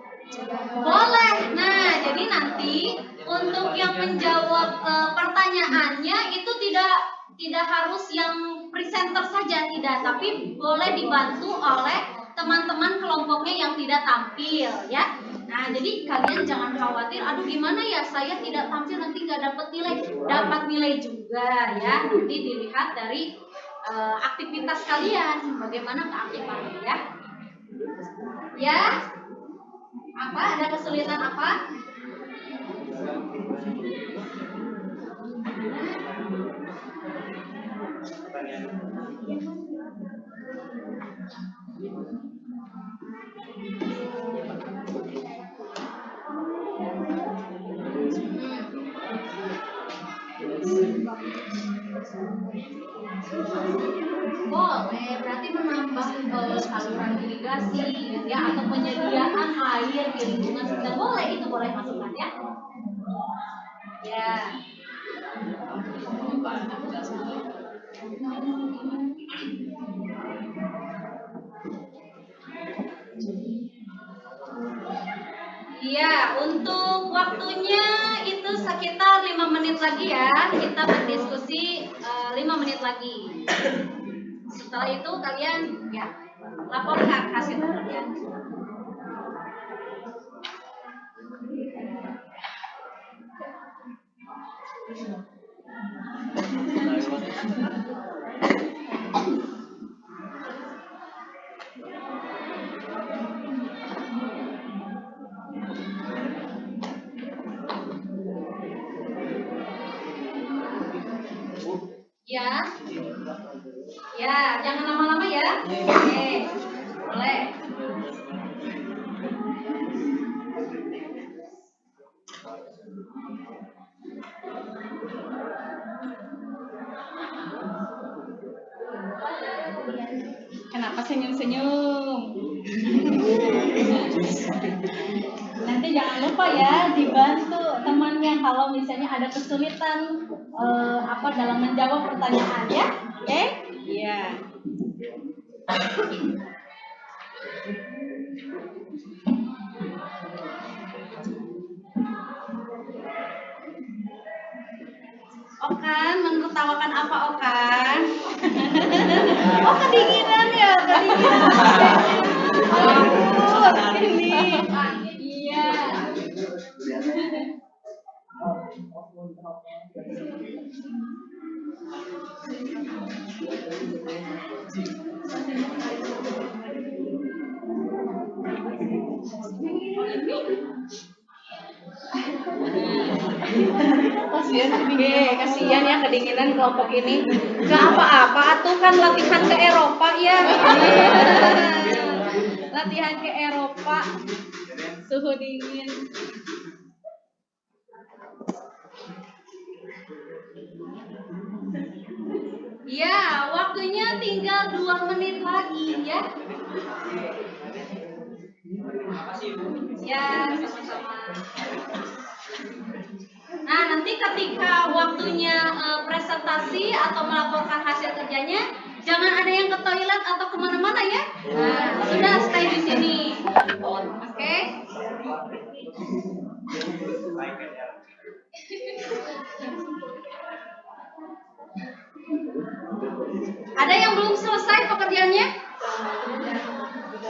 Speaker 2: Boleh. Nah, jadi nanti untuk yang menjawab pertanyaannya itu tidak harus yang presenter saja, tidak, tapi boleh dibantu oleh teman-teman kelompoknya yang tidak tampil ya. Nah, jadi kalian jangan khawatir, aduh gimana ya saya tidak tampil nanti nggak dapat nilai juga ya. Nanti dilihat dari aktivitas kalian, bagaimana keaktifannya ya. Ya. Apa? Ada kesulitan apa? Boleh, berarti menambah saluran irigasi ya atau penyediaan air di lingkungan sekitar, boleh, itu boleh masukkan ya. Ya. Iya, untuk waktunya itu sekitar 5 menit lagi ya. Kita berdiskusi 5 menit lagi. Setelah itu kalian ya laporkan hasil kalian. Ya, jangan lama-lama ya. Oke, boleh. Kenapa senyum-senyum? Nanti jangan lupa ya dibantu temannya kalau misalnya ada kesulitan dalam menjawab pertanyaan ya. Oke? Iya. Okan, menertawakan apa Okan? Oh kedinginan ya, kedinginan. Oh, ini. Iya. Kasihan ya kedinginan kelompok ini. Gak apa-apa, tuh kan latihan ke Eropa ya. Latihan ke Eropa, suhu dingin. Ya, waktunya tinggal 2 menit lagi ya. Ya, sama-sama. Nah, nanti ketika waktunya presentasi atau melaporkan hasil kerjanya, jangan ada yang ke toilet atau kemana-mana ya. Nah, sudah stay di sini. Oke? Ada yang belum selesai pekerjaannya?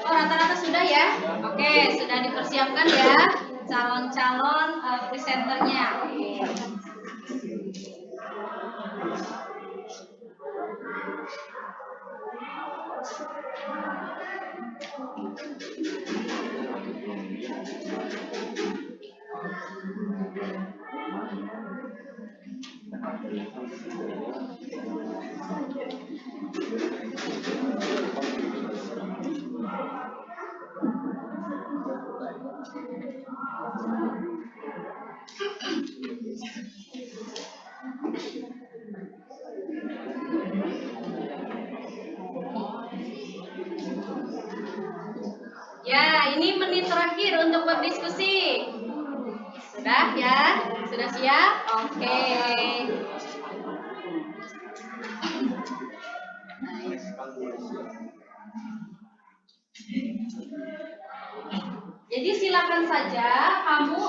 Speaker 2: Oh, rata-rata sudah ya? Oke, sudah dipersiapkan ya calon-calon presenternya. Ya, ini menit terakhir untuk berdiskusi. Sudah ya? Sudah siap? Oke. Jadi silakan saja kamu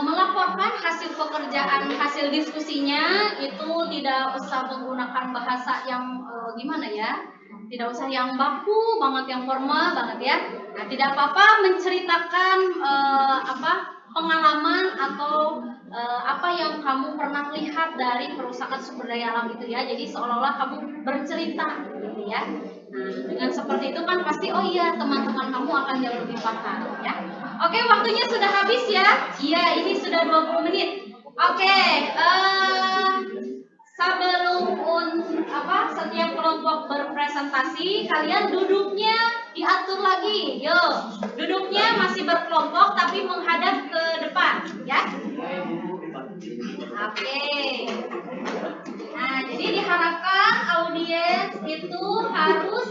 Speaker 2: melaporkan hasil pekerjaan, hasil diskusinya itu tidak usah menggunakan bahasa yang gimana ya? Tidak usah yang baku banget, yang formal banget ya. Nah, tidak apa-apa menceritakan pengalaman atau apa yang kamu pernah lihat dari perusahaan sumber daya alam itu ya. Jadi seolah-olah kamu bercerita gitu ya. Nah, dengan seperti itu kan pasti oh iya teman-teman kamu akan jauh lebih paham ya. Oke, waktunya sudah habis ya. Iya, ini sudah 20 menit. Oke, sebelum setiap kelompok berpresentasi, kalian duduknya diatur lagi. Yuk, duduknya masih berkelompok tapi menghadap ke depan, ya. Oke. Nah, jadi diharapkan audiens itu harus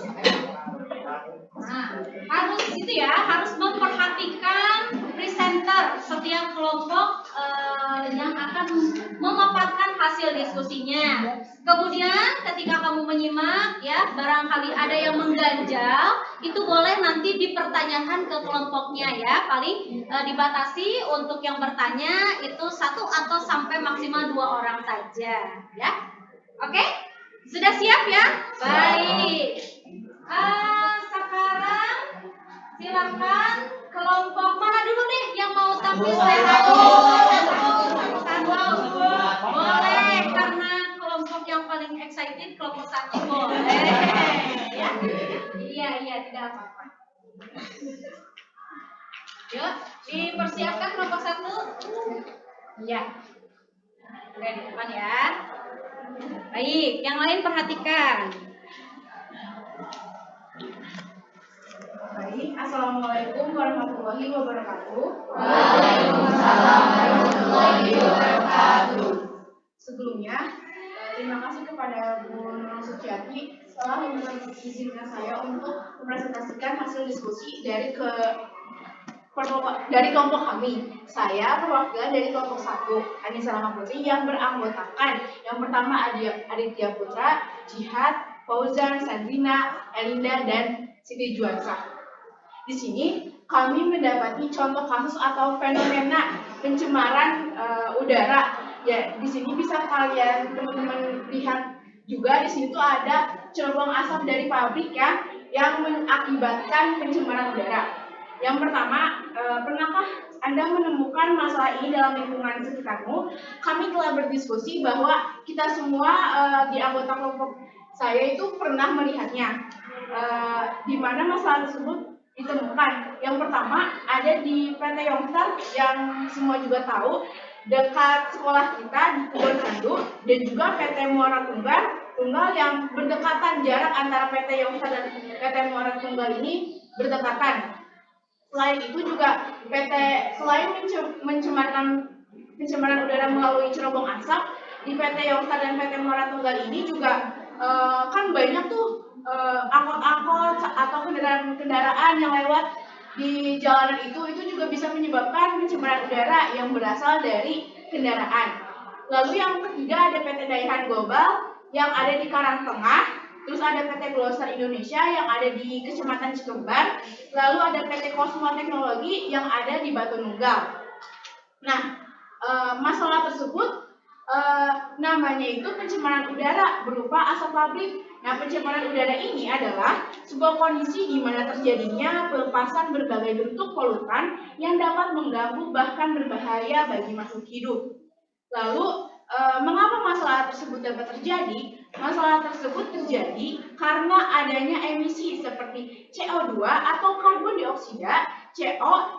Speaker 2: harus memperhatikan presenter setiap kelompok yang akan memaparkan hasil diskusinya. Kemudian ketika kamu menyimak ya, barangkali ada yang mengganjal, itu boleh nanti dipertanyakan ke kelompoknya ya. Paling dibatasi untuk yang bertanya itu 1 atau sampai maksimal 2 orang saja ya. Oke? Sudah siap ya? Baik. Sekarang silakan kelompok mana dulu nih yang mau tampil satu. Boleh, karena kelompok yang paling excited kelompok 1 boleh. Ya? Iya, tidak apa-apa. Yuk, dipersiapkan kelompok 1. Iya. Oke, di depan ya. Baik, yang lain perhatikan.
Speaker 6: Baik, Assalamualaikum warahmatullahi wabarakatuh. Sebelumnya, terima kasih kepada Bu Nurul Suciati telah mengizinkan saya untuk mempresentasikan hasil diskusi dari kelompok kami. Saya perwakilan dari kelompok 1, Anissa Rahma Putri, yang beranggotakan yang pertama Aditya Putra, Jihad, Fauzan, Sandrina, Elinda, dan Siti Juansa. Di sini kami mendapati contoh kasus atau fenomena pencemaran udara. Ya, di sini bisa kalian teman-teman lihat juga di sini tuh ada cerobong asap dari pabrik ya yang mengakibatkan pencemaran udara. Yang pertama, pernahkah Anda menemukan masalah ini dalam lingkungan sekitarmu? Kami telah berdiskusi bahwa kita semua di anggota kelompok saya itu pernah melihatnya. Di mana masalah tersebut ditemukan. Yang pertama ada di PT Yongstar yang semua juga tahu, dekat sekolah kita di Kebon Randu, dan juga PT Muara Tunggal yang berdekatan, jarak antara PT Yongstar dan PT Muara Tunggal ini berdekatan. Selain itu juga selain pencemaran udara melalui cerobong asap, di PT Yongstar dan PT Muara Tunggal ini juga kan banyak tuh angkot-angkot atau kendaraan yang lewat di jalanan itu juga bisa menyebabkan pencemaran udara yang berasal dari kendaraan. Lalu yang ketiga ada PT Daihan Global yang ada di Karangtengah. Terus ada PT Gloster Indonesia yang ada di Kecamatan Cikembar. Lalu ada PT Cosmo Teknologi yang ada di Batu Nunggal. Nah, masalah tersebut namanya itu pencemaran udara berupa asap pabrik. Nah, pencemaran udara ini adalah sebuah kondisi di mana terjadinya pelepasan berbagai bentuk polutan yang dapat mengganggu bahkan berbahaya bagi makhluk hidup. Lalu, mengapa masalah tersebut dapat terjadi? Masalah tersebut terjadi karena adanya emisi seperti CO2 atau karbon dioksida, CO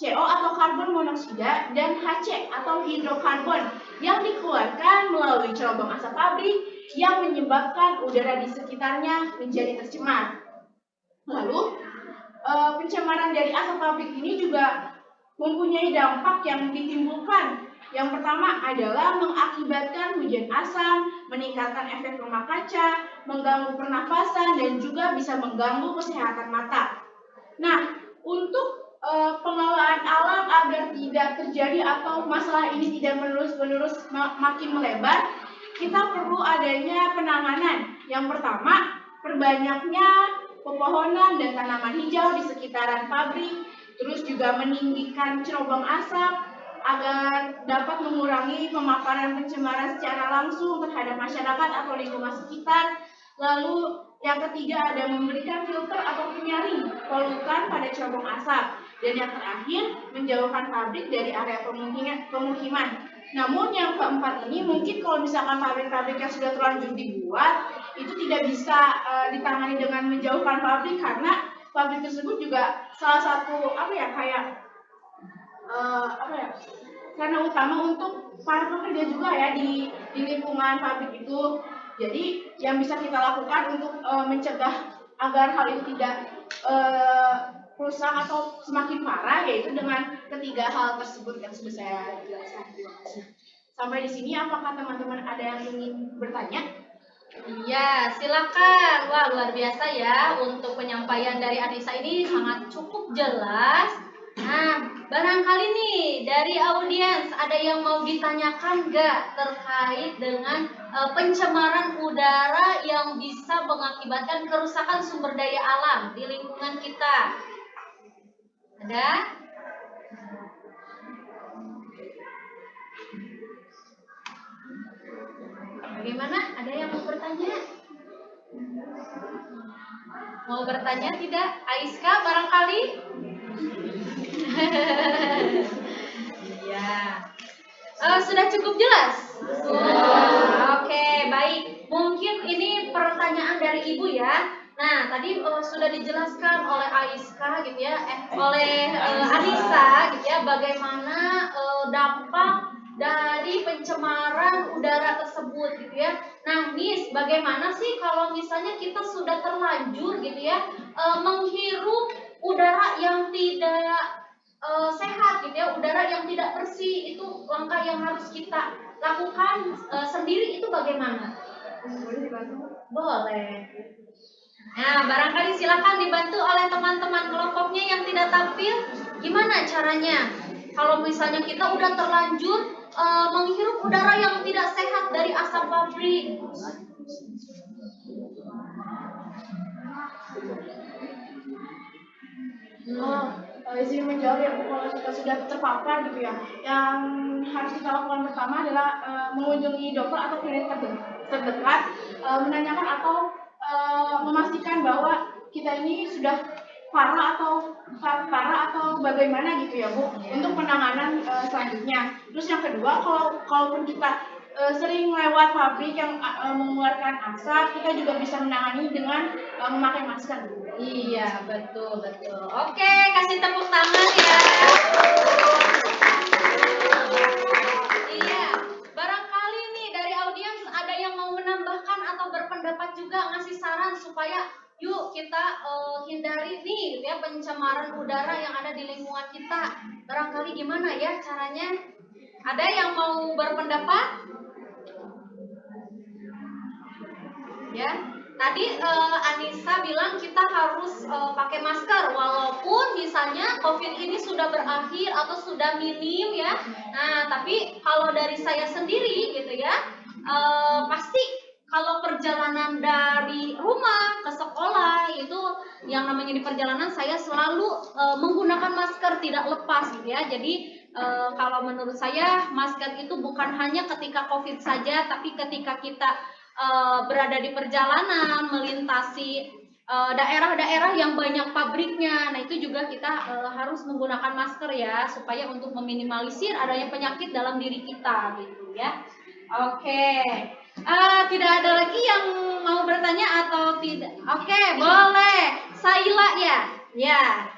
Speaker 6: atau karbon monoksida, dan HC atau hidrokarbon yang dikeluarkan melalui cerobong asap pabrik yang menyebabkan udara di sekitarnya menjadi tercemar. Lalu, pencemaran dari asap pabrik ini juga mempunyai dampak yang ditimbulkan. Yang pertama adalah mengakibatkan hujan asam, meningkatkan efek rumah kaca, mengganggu pernafasan, dan juga bisa mengganggu kesehatan mata. Nah, untuk pengelolaan alam agar tidak terjadi atau masalah ini tidak menerus-menerus makin melebar, kita perlu adanya penanganan. Yang pertama, perbanyaknya pepohonan dan tanaman hijau di sekitaran pabrik, terus juga meninggikan cerobong asap agar dapat mengurangi pemaparan pencemaran secara langsung terhadap masyarakat atau lingkungan sekitar. Lalu yang ketiga ada memberikan filter atau penyaring polutan pada cerobong asap. Dan yang terakhir, menjauhkan pabrik dari area pemukiman. Namun yang keempat ini mungkin kalau misalkan pabrik-pabrik yang sudah terlanjur dibuat itu tidak bisa ditangani dengan menjauhkan pabrik, karena pabrik tersebut juga salah satu karena utama untuk para pekerja juga ya di lingkungan pabrik itu. Jadi yang bisa kita lakukan untuk mencegah agar hal itu tidak rusak atau semakin parah yaitu dengan ketiga hal tersebut yang sudah saya jelaskan. Terima kasih. Sampai di sini apakah teman-teman ada yang ingin bertanya?
Speaker 2: Iya, silakan. Wah, luar biasa ya untuk penyampaian dari Anissa ini sangat cukup jelas. Nah, barangkali nih dari audiens ada yang mau ditanyakan nggak terkait dengan pencemaran udara yang bisa mengakibatkan kerusakan sumber daya alam di lingkungan kita? Ada? Bagaimana? Ada yang mau bertanya? Mau bertanya tidak? Aiska barangkali? Iya. Sudah cukup jelas? Oke, baik. Mungkin ini pertanyaan dari Ibu ya. Nah, tadi sudah dijelaskan oleh Aiska gitu ya, oleh Anissa gitu ya, bagaimana dampak dari pencemaran udara tersebut gitu ya. Nah, Miss, bagaimana sih kalau misalnya kita sudah terlanjur gitu ya menghirup udara yang tidak sehat gitu ya, udara yang tidak bersih. Itu langkah yang harus kita lakukan sendiri. Itu bagaimana? Boleh. Nah, barangkali silakan dibantu oleh teman-teman kelompoknya yang tidak tampil. Gimana caranya? Kalau misalnya kita udah terlanjur menghirup udara yang tidak sehat dari asap pabrik.
Speaker 6: Izin menjawab ya Bu, kalau kita sudah terpapar gitu ya, yang harus kita lakukan pertama adalah mengunjungi dokter atau klinik terdekat, menanyakan atau memastikan bahwa kita ini sudah parah atau bagaimana gitu ya Bu, untuk penanganan selanjutnya. Terus yang kedua, kalaupun kita sering lewat pabrik yang mengeluarkan asap, kita juga bisa menangani dengan memakai masker.
Speaker 2: Iya, betul. Oke, kasih tepuk tangan ya. Iya, barangkali nih dari audiens ada yang mau menambahkan atau berpendapat juga, ngasih saran supaya yuk kita hindari nih gitu ya pencemaran udara yang ada di lingkungan kita. Barangkali gimana ya caranya? Ada yang mau berpendapat? Ya, tadi Anissa bilang kita harus pakai masker walaupun misalnya COVID ini sudah berakhir atau sudah minim ya. Nah, tapi kalau dari saya sendiri gitu ya, pasti kalau perjalanan dari rumah ke sekolah itu yang namanya di perjalanan saya selalu menggunakan masker tidak lepas gitu ya. Jadi kalau menurut saya masker itu bukan hanya ketika COVID saja, tapi ketika kita berada di perjalanan melintasi daerah-daerah yang banyak pabriknya. Nah, itu juga kita harus menggunakan masker ya supaya untuk meminimalisir adanya penyakit dalam diri kita gitu ya. Oke. Tidak ada lagi yang mau bertanya atau tidak? Oke, boleh. Saila ya. Ya.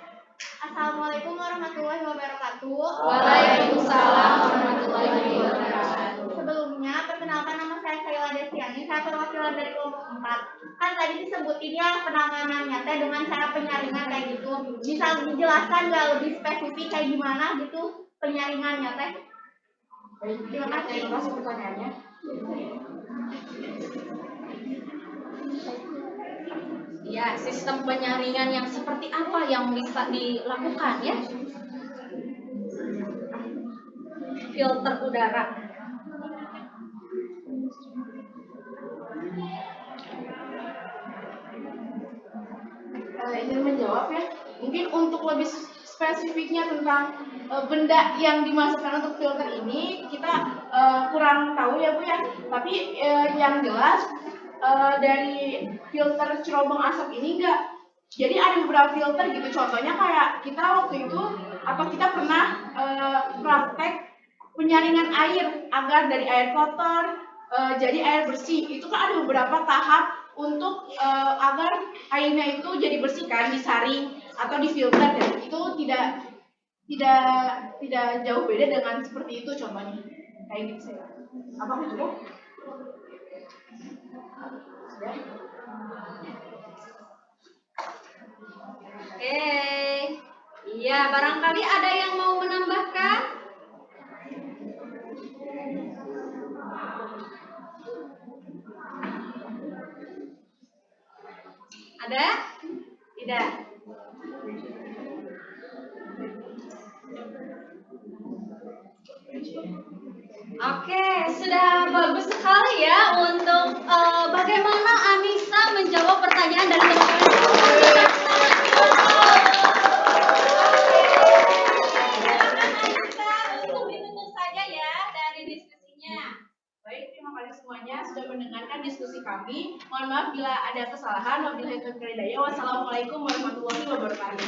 Speaker 5: Assalamualaikum warahmatullahi wabarakatuh.
Speaker 2: Waalaikumsalam warahmatullahi wabarakatuh.
Speaker 5: Sebelumnya, perkenalkan nama saya Saila Desiani, saya perwakilan dari kelompok 4. Kan tadi disebutin ya penanganannya teh dengan cara penyaringan kayak gitu. Bisa dijelaskan nggak lebih spesifik kayak gimana gitu penyaringannya teh? Terima kasih.
Speaker 6: Terima kasih pertanyaannya.
Speaker 2: Ya, sistem penyaringan yang seperti apa yang bisa dilakukan ya? Filter udara.
Speaker 6: Izin menjawab ya. Mungkin untuk lebih spesifiknya tentang benda yang dimasukkan untuk filter ini kita kurang tahu ya Bu ya. Tapi yang jelas dari filter cerobong asap ini enggak. Jadi ada beberapa filter gitu. Contohnya kayak kita waktu itu atau kita pernah praktek penyaringan air agar dari air kotor jadi air bersih. Itu kan ada beberapa tahap untuk agar airnya itu jadi bersih kan, disaring atau difilter, dan itu tidak jauh beda dengan seperti itu contohnya. Kayak gitu sih. Apa cukup? Ya.
Speaker 2: Oke. Iya, barangkali ada yang mau menambahkan? Ada? Tidak. Oke, sudah bagus sekali ya untuk bagaimana Anissa menjawab pertanyaan dari teman-teman. Untuk ditutup saja ya dari diskusinya.
Speaker 6: Baik, terima kasih semuanya sudah mendengarkan diskusi kami. Mohon maaf bila ada kesalahan. Wabillahi taufiq wal hidayah. Wassalamualaikum warahmatullahi wabarakatuh.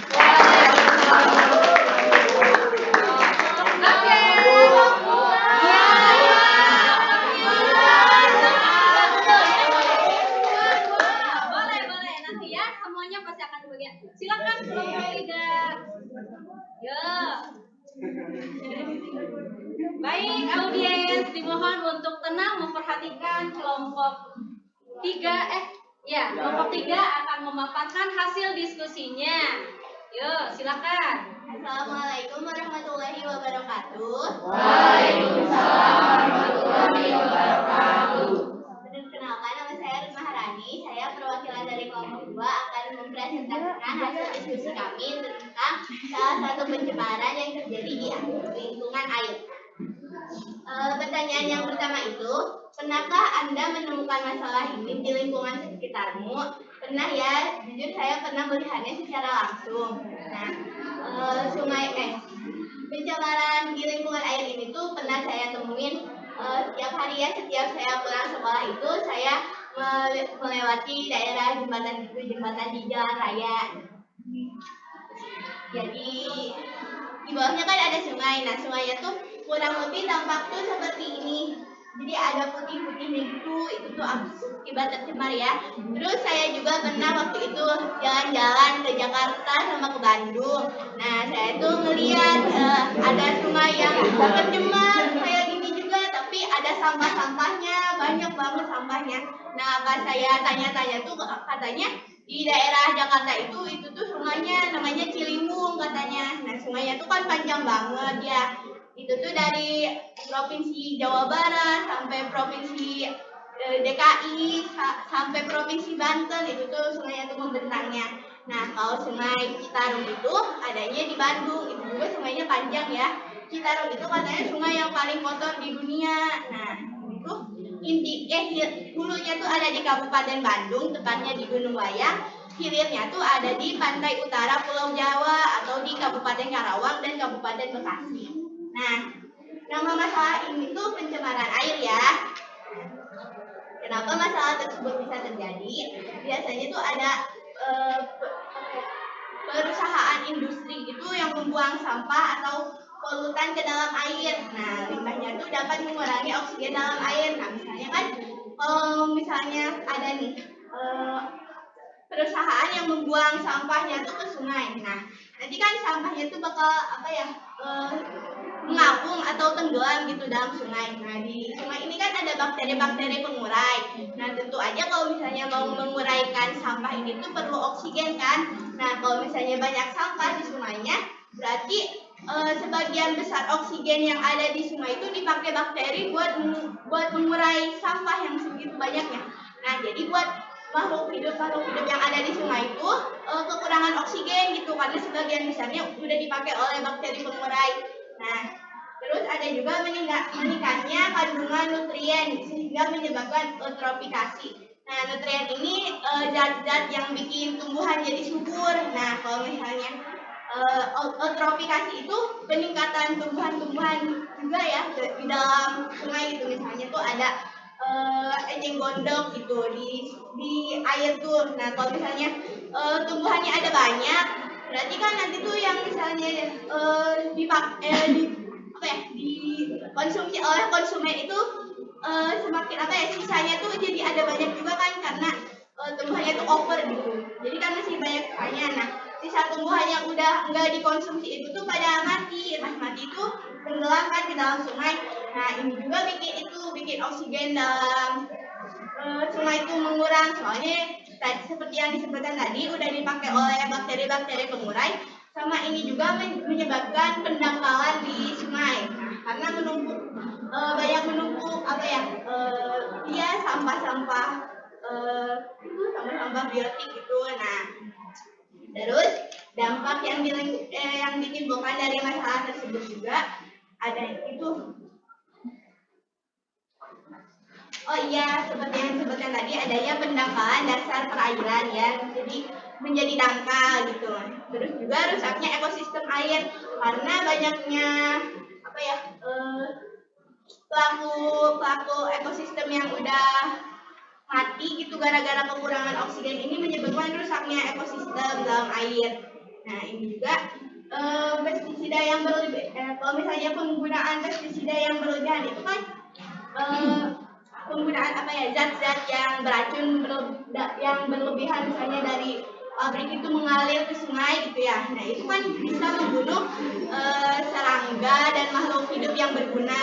Speaker 2: Oke. Boleh. Nanti ya semuanya pasti akan dibagikan. Silakan kelompok 3. Ya. Baik, audiens dimohon untuk tenang memperhatikan kelompok 3 Ya, kelompok 3 akan memaparkan hasil diskusinya. Yuk, silakan.
Speaker 5: Assalamualaikum warahmatullahi wabarakatuh. Perkenalkan, nama saya Rizma Harani. Saya perwakilan dari kelompok 2 akan mempresentasikan hasil diskusi kami tentang salah satu pencemaran yang terjadi di lingkungan air. Pertanyaan yang pertama itu, pernahkah Anda menemukan masalah ini di lingkungan sekitarmu? Pernah ya, jujur saya pernah melihatnya secara langsung. Nah, pencemaran di lingkungan air ini tuh pernah saya temuin setiap hari ya, setiap saya pulang sekolah itu saya melewati daerah jembatan di jalan raya. Jadi di bawahnya kan ada sungai. Nah, sungainya tuh kurang lebih tampak tuh seperti ini. Jadi ada putih-putihnya gitu, itu tuh akibat tercemar ya. Terus saya juga pernah waktu itu jalan-jalan ke Jakarta sama ke Bandung. Nah, saya tuh melihat ada sungai yang tercemar kayak gini juga, tapi ada sampah-sampahnya, banyak banget sampahnya. Nah, pas saya tanya-tanya tuh katanya di daerah Jakarta itu tuh sungainya namanya Ciliwung katanya. Nah, sungainya tuh kan panjang banget ya. Itu tuh dari provinsi Jawa Barat sampai provinsi DKI sampai provinsi Banten, itu tuh sungainya tuh membentangnya. Nah, kalau sungai Citarum itu adanya di Bandung, itu juga sungainya panjang ya. Citarum itu katanya sungai yang paling kotor di dunia. Nah, itu hulunya tuh ada di Kabupaten Bandung, tepatnya di Gunung Wayang. Hilirnya tuh ada di pantai utara Pulau Jawa atau di Kabupaten Karawang dan Kabupaten Bekasi. Nah, nama masalah ini tuh pencemaran air ya. Kenapa masalah tersebut bisa terjadi? Biasanya tuh ada perusahaan industri itu yang membuang sampah atau polutan ke dalam air. Nah, limbahnya tuh dapat mengurangi oksigen dalam air. Nah, misalnya kan misalnya ada nih perusahaan yang membuang sampahnya tuh ke sungai. Nah, nanti kan sampahnya tuh bakal mengapung atau tenggelam gitu dalam sungai. Nah, di sungai ini kan ada bakteri-bakteri pengurai. Nah, tentu aja kalau misalnya mau menguraikan sampah ini tuh perlu oksigen kan. Nah, kalau misalnya banyak sampah di sungainya, berarti sebagian besar oksigen yang ada di sungai itu dipakai bakteri buat mengurai sampah yang segitu banyaknya. Nah, jadi buat makhluk hidup yang ada di sungai itu kekurangan oksigen gitu karena sebagian besarnya udah dipakai oleh bakteri pengurai. Nah, terus ada juga meningkatnya kandungan nutrien sehingga menyebabkan eutrofikasi. Nah, nutrien ini zat-zat yang bikin tumbuhan jadi subur. Nah, kalau misalnya eutrofikasi itu peningkatan tumbuhan-tumbuhan juga ya di dalam sungai gitu. Misalnya tuh ada eceng gondok gitu di air tuh. Nah, kalau misalnya tumbuhannya ada banyak, berarti kan nanti tuh yang misalnya dikonsumsi oleh konsumen itu semakin sisanya tuh jadi ada banyak juga kan karena tumbuhannya tuh over gitu. Jadi kan masih banyak sisanya. Nah, sisa tumbuhan yang udah nggak dikonsumsi itu tuh pada mati. Nah, mati itu tenggelam kan ke dalam sungai. Nah, ini juga bikin oksigen dalam sungai itu mengurang. Soalnya seperti yang disebutkan tadi udah dipakai oleh bakteri-bakteri pengurai. Sama ini juga menyebabkan pendangkalan di sungai. Nah, karena banyak menumpuk sampah-sampah sampah-sampah biotik gitu. Nah, terus dampak yang ditimbulkan dari masalah tersebut juga ada itu. Oh iya, seperti yang disebutkan tadi adanya pendangkalan dasar perairan ya, jadi menjadi dangkal gitu. Terus juga rusaknya ekosistem air karena banyaknya pelaku ekosistem yang udah mati gitu gara-gara kekurangan oksigen ini menyebabkan rusaknya ekosistem dalam air. Nah, ini juga pestisida yang berlebihan. Kalau misalnya penggunaan pestisida yang berlebihan itu kan penggunaan zat-zat yang beracun yang berlebihan, misalnya dari pabrik itu mengalir ke sungai gitu ya. Nah, itu kan bisa membunuh serangga dan makhluk hidup yang berguna.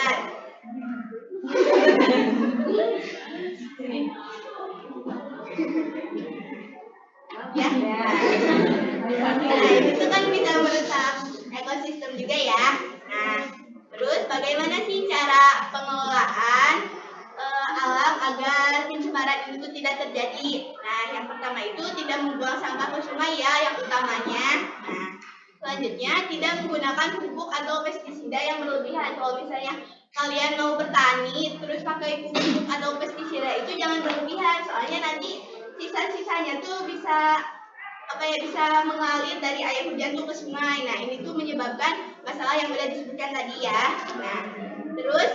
Speaker 5: utamanya. Nah, selanjutnya tidak menggunakan pupuk atau pestisida yang berlebihan. Kalau misalnya kalian mau bertani terus pakai pupuk atau pestisida itu jangan berlebihan, soalnya nanti sisa-sisanya tuh bisa bisa mengalir dari air hujan tuh ke sungai. Nah, ini tuh menyebabkan masalah yang udah disebutkan tadi ya. Nah, terus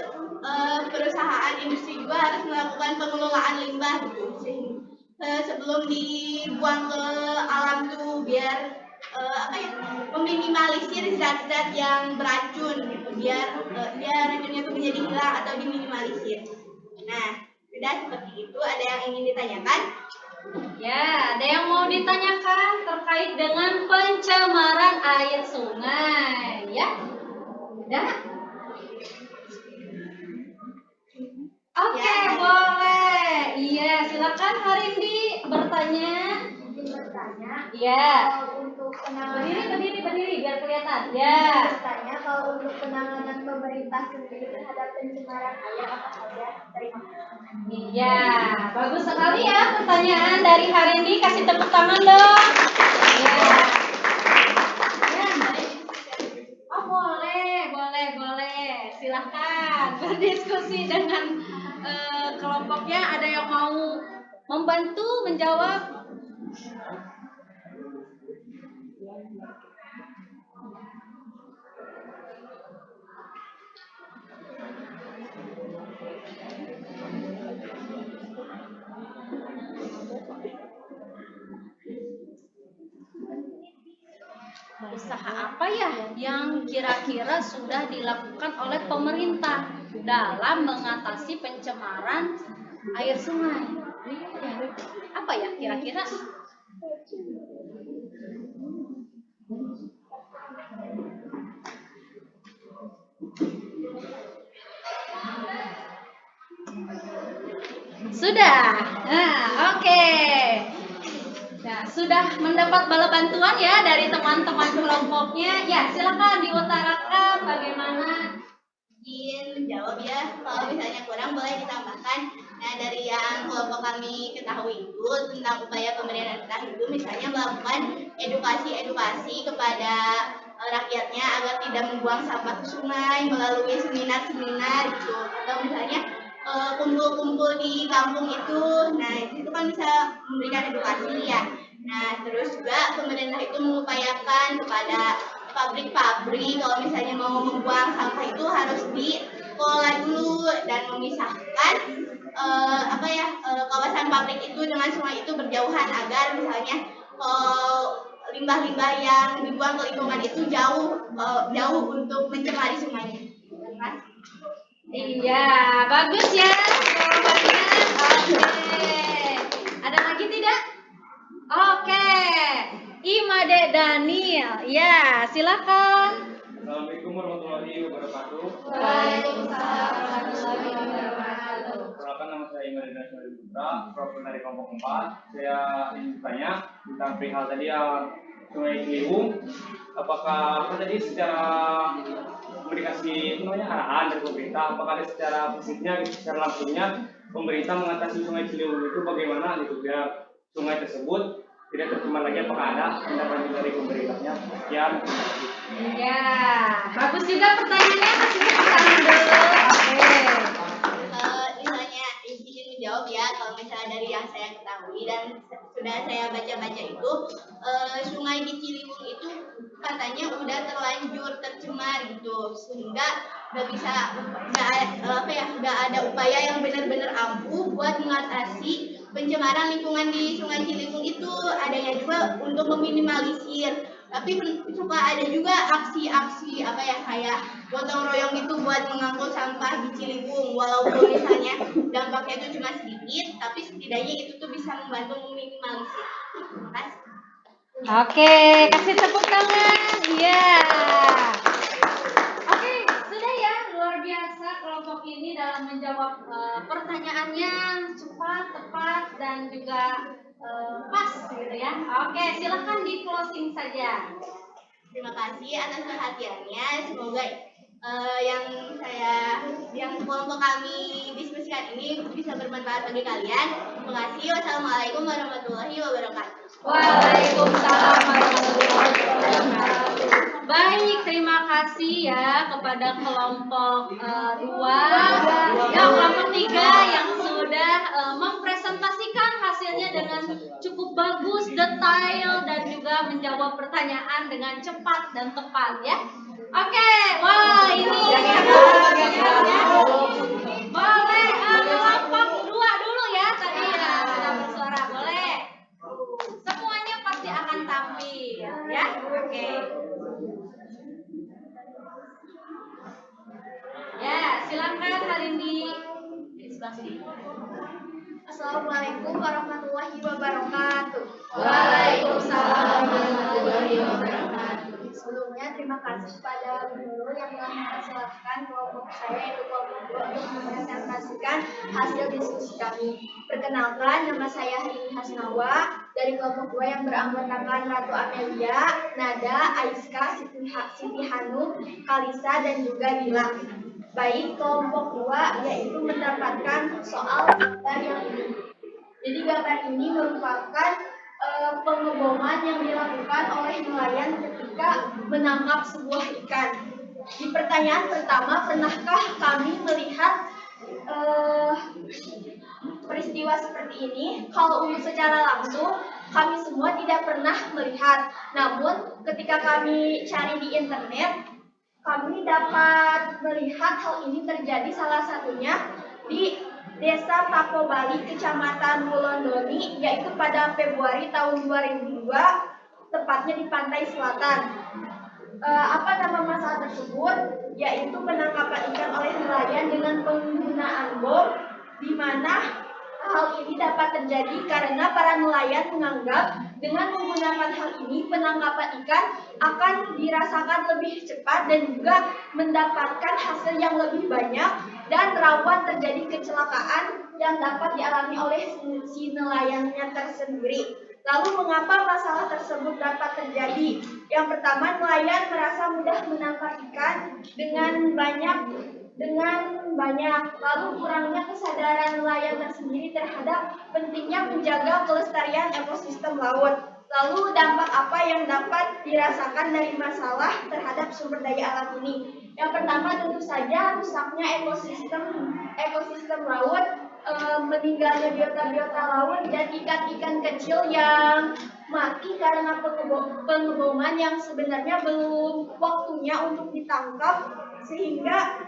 Speaker 5: perusahaan industri juga harus melakukan pengelolaan limbah gitu sebelum dibuang ke alam tuh biar meminimalisir zat-zat yang beracun gitu, biar racunnya tuh menjadi hilang atau diminimalisir. Nah, sudah seperti itu. Ada yang ingin ditanyakan?
Speaker 2: Ya, ada yang mau ditanyakan terkait dengan pencemaran air sungai, ya? Udah? Oke,
Speaker 5: Ya.
Speaker 2: boleh. Iya, silakan Harindi bertanya.
Speaker 5: Izin bertanya.
Speaker 2: Iya.
Speaker 5: Untuk penanganan.
Speaker 2: Berdiri biar kelihatan. Ya.
Speaker 5: Bertanya kalau untuk penanganan pemerintah sendiri terhadap pencemaran air apa saja? Terima kasih.
Speaker 2: Iya, bagus sekali ya pertanyaan dari Harindi. Kasih tepuk tangan dong. Ya. Ya. Oh, boleh. Silahkan berdiskusi dengan kelompoknya. Ada yang mau membantu menjawab? Usaha apa ya yang kira-kira sudah dilakukan oleh pemerintah dalam mengatasi pencemaran air sungai? Apa ya kira-kira? Sudah. Nah, oke. Nah, sudah mendapat bala bantuan ya dari teman-teman kelompoknya. Ya, silakan diutarakan bagaimana.
Speaker 5: Izin menjawab ya. Kalau misalnya kurang boleh ditambahkan. Nah, dari yang kelompok kami ketahui itu tentang upaya pemerintah itu misalnya melakukan edukasi kepada rakyatnya agar tidak membuang sampah ke sungai melalui seminar-seminar gitu. Atau misalnya kumpul-kumpul di kampung itu. Nah, itu kan bisa memberikan edukasi ya. Nah, terus juga pemerintah itu mengupayakan kepada pabrik-pabrik kalau misalnya mau membuang sampah itu harus dikelola dulu dan memisahkan kawasan pabrik itu dengan sungai itu berjauhan agar misalnya limbah-limbah yang dibuang ke lingkungan itu jauh untuk mencemari sungainya. Terima kasih.
Speaker 2: Iya, bagus ya jawabannya. Oke. Ada lagi tidak? Oke. Imade Daniel. Ya, silakan.
Speaker 4: Assalamualaikum warahmatullahi wabarakatuh.
Speaker 2: Waalaikumsalam warahmatullahi wabarakatuh.
Speaker 4: Perkenalkan, nama saya Imade Daniel Putra, profesor dari kelompok 4. Saya ingin bertanya tentang perihal tadi yang Sungai Ciliwung. Apakah tadi secara komunikasi arahan dari pemerintah, apakah ada secara fisiknya, secara langsungnya pemerintah mengatasi Sungai Ciliwung itu bagaimana gitu biar sungai tersebut tidak tercemar lagi, apakah ada tindakan dari pemerintahnya? Sekian.
Speaker 2: Ya, bagus juga pertanyaannya. Kasih tepuk tangan dulu. Oke.
Speaker 5: Misalnya izin menjawab ya, kalau misalnya dari yang saya ketahui dan sudah saya baca-baca itu sungai di Ciliwung itu katanya udah terlanjur tercemar gitu sehingga nggak ada upaya yang benar-benar ampuh buat mengatasi pencemaran lingkungan di Sungai Ciliwung itu. Adanya juga untuk meminimalisir, tapi suka ada juga aksi-aksi kayak gotong royong itu buat mengangkut sampah di Ciliwung, walaupun misalnya dampaknya itu cuma sedikit, tapi setidaknya itu tuh bisa membantu meminimalisir. Terima kasih.
Speaker 2: Oke, kasih tepuk tangan. Iya. Oke, sudah ya. Luar biasa kelompok ini dalam menjawab pertanyaannya cepat, tepat, dan juga pas gitu ya. Oke, silakan di closing saja.
Speaker 5: Terima kasih atas perhatiannya. Semoga yang kelompok kami diskusikan ini bisa bermanfaat bagi kalian. Terima kasih. Wassalamualaikum warahmatullahi wabarakatuh.
Speaker 2: Waalaikumsalam warahmatullahi wabarakatuh. Baik, terima kasih ya kepada kelompok 2 ya kelompok 3 yang sudah mempresentasikan hasilnya dengan cukup bagus, detail dan juga menjawab pertanyaan dengan cepat dan tepat ya. Oke, wah ini boleh kelompok 2 dulu ya tadi ya sudah bersuara boleh. Semuanya pasti akan tampil ya. Oke. Ya, silakan Harindi.
Speaker 5: Assalamualaikum warahmatullahi wabarakatuh.
Speaker 2: Waalaikumsalam warahmatullahi wabarakatuh.
Speaker 5: Sebelumnya terima kasih kepada Bu Nurul yang telah mempersilahkan kelompok saya yaitu kelompok 2 untuk mempresentasikan hasil diskusi kami. Perkenalkan, nama saya Harini Hasnawa dari kelompok 2 yang beranggotakan Ratu Amelia, Nada, Aiska, Siti Hanum, Kalisa dan juga Gilang. Baik, kelompok 2 yaitu mendapatkan soal gambar yang ini. Jadi gambar ini merupakan pengeboman yang dilakukan oleh nelayan ketika menangkap sebuah ikan. Di pertanyaan pertama, pernahkah kami melihat peristiwa seperti ini? Kalau untuk secara langsung, kami semua tidak pernah melihat. Namun, ketika kami cari di internet, kami dapat melihat hal ini terjadi salah satunya di Desa Tako Bali, Kecamatan Mulondoni, yaitu pada Februari tahun 2002, tepatnya di pantai selatan. Apa nama masalah tersebut? Yaitu penangkapan ikan oleh nelayan dengan penggunaan bom, di mana hal ini dapat terjadi karena para nelayan menganggap dengan menggunakan hal ini penangkapan ikan akan dirasakan lebih cepat dan juga mendapatkan hasil yang lebih banyak dan rawan terjadi kecelakaan yang dapat dialami oleh si nelayannya tersendiri. Lalu mengapa masalah tersebut dapat terjadi? Yang pertama, nelayan merasa mudah menangkap ikan dengan banyak, lalu kurangnya kesadaran nelayan tersendiri terhadap pentingnya menjaga kelestarian ekosistem laut. Lalu dampak apa yang dapat dirasakan dari masalah terhadap sumber daya alam ini? Yang pertama tentu saja rusaknya ekosistem laut, meninggalnya biota-biota laut dan ikan-ikan kecil yang mati karena pengeboman yang sebenarnya belum waktunya untuk ditangkap, sehingga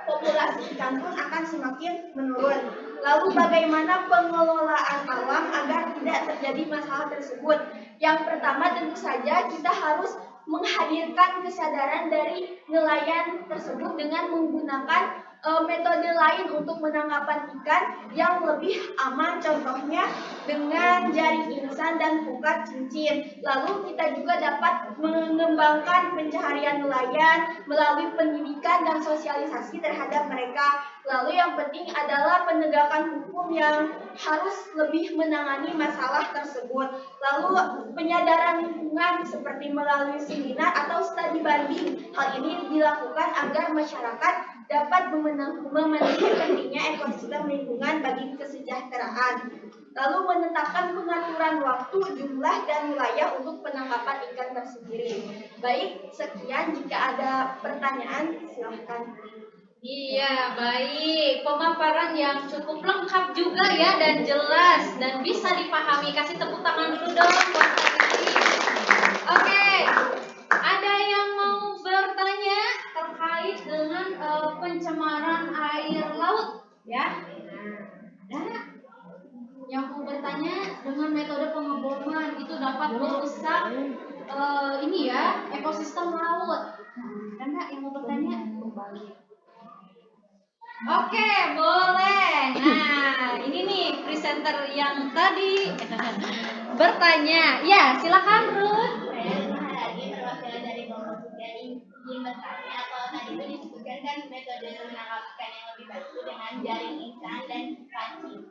Speaker 5: populasi ikan pun akan semakin menurun. Lalu bagaimana pengelolaan alam agar tidak terjadi masalah tersebut? Yang pertama tentu saja kita harus menghadirkan kesadaran dari nelayan tersebut dengan menggunakan metode lain untuk penangkapan ikan yang lebih aman, contohnya dengan jaring insan dan pukat cincin. Lalu kita juga dapat mengembangkan pencaharian nelayan melalui pendidikan dan sosialisasi terhadap mereka. Lalu yang penting adalah penegakan hukum yang harus lebih menangani masalah tersebut. Lalu penyadaran lingkungan seperti melalui seminar atau studi banding. Hal ini dilakukan agar masyarakat dapat memenuhi pentingnya ekosistem lingkungan bagi kesejahteraan. Lalu menetapkan pengaturan waktu, jumlah, dan wilayah untuk penangkapan ikan tersendiri. Baik, sekian. Jika ada pertanyaan, silahkan.
Speaker 2: Iya, baik. Pemaparan yang cukup lengkap juga ya dan jelas dan bisa dipahami. Kasih tepuk tangan dulu dong buat Titi. Oke, ada yang mau bertanya terkait dengan pencemaran air laut, ya? Ada yang mau bertanya dengan metode pengeboman itu dapat merusak ini ya ekosistem laut. Ada nggak yang mau bertanya? Oke, boleh. Nah, ini nih presenter yang tadi bertanya. Ya, silakan Ruth.
Speaker 5: Saya Maharani, perwakilan dari kelompok 3 ingin bertanya, kalau tadi itu disebutkan kan metode menangkap ikan yang lebih baik itu dengan jaring insan dan kancing.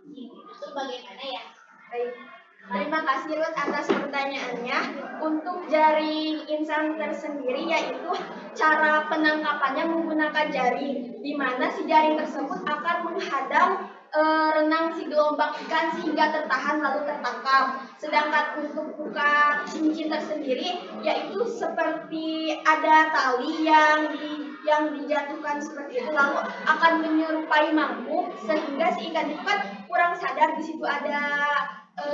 Speaker 5: Itu bagaimana ya? Baik. Terima kasih Ruth atas pertanyaannya. Untuk jaring insan tersendiri yaitu cara penangkapannya menggunakan jaring, di mana si jaring tersebut akan menghadang renang si gelombang ikan sehingga tertahan lalu tertangkap. Sedangkan untuk buka cincin tersendiri yaitu seperti ada tali yang dijatuhkan seperti itu lalu akan menyerupai mangkuk sehingga si ikan itu kan kurang sadar di situ ada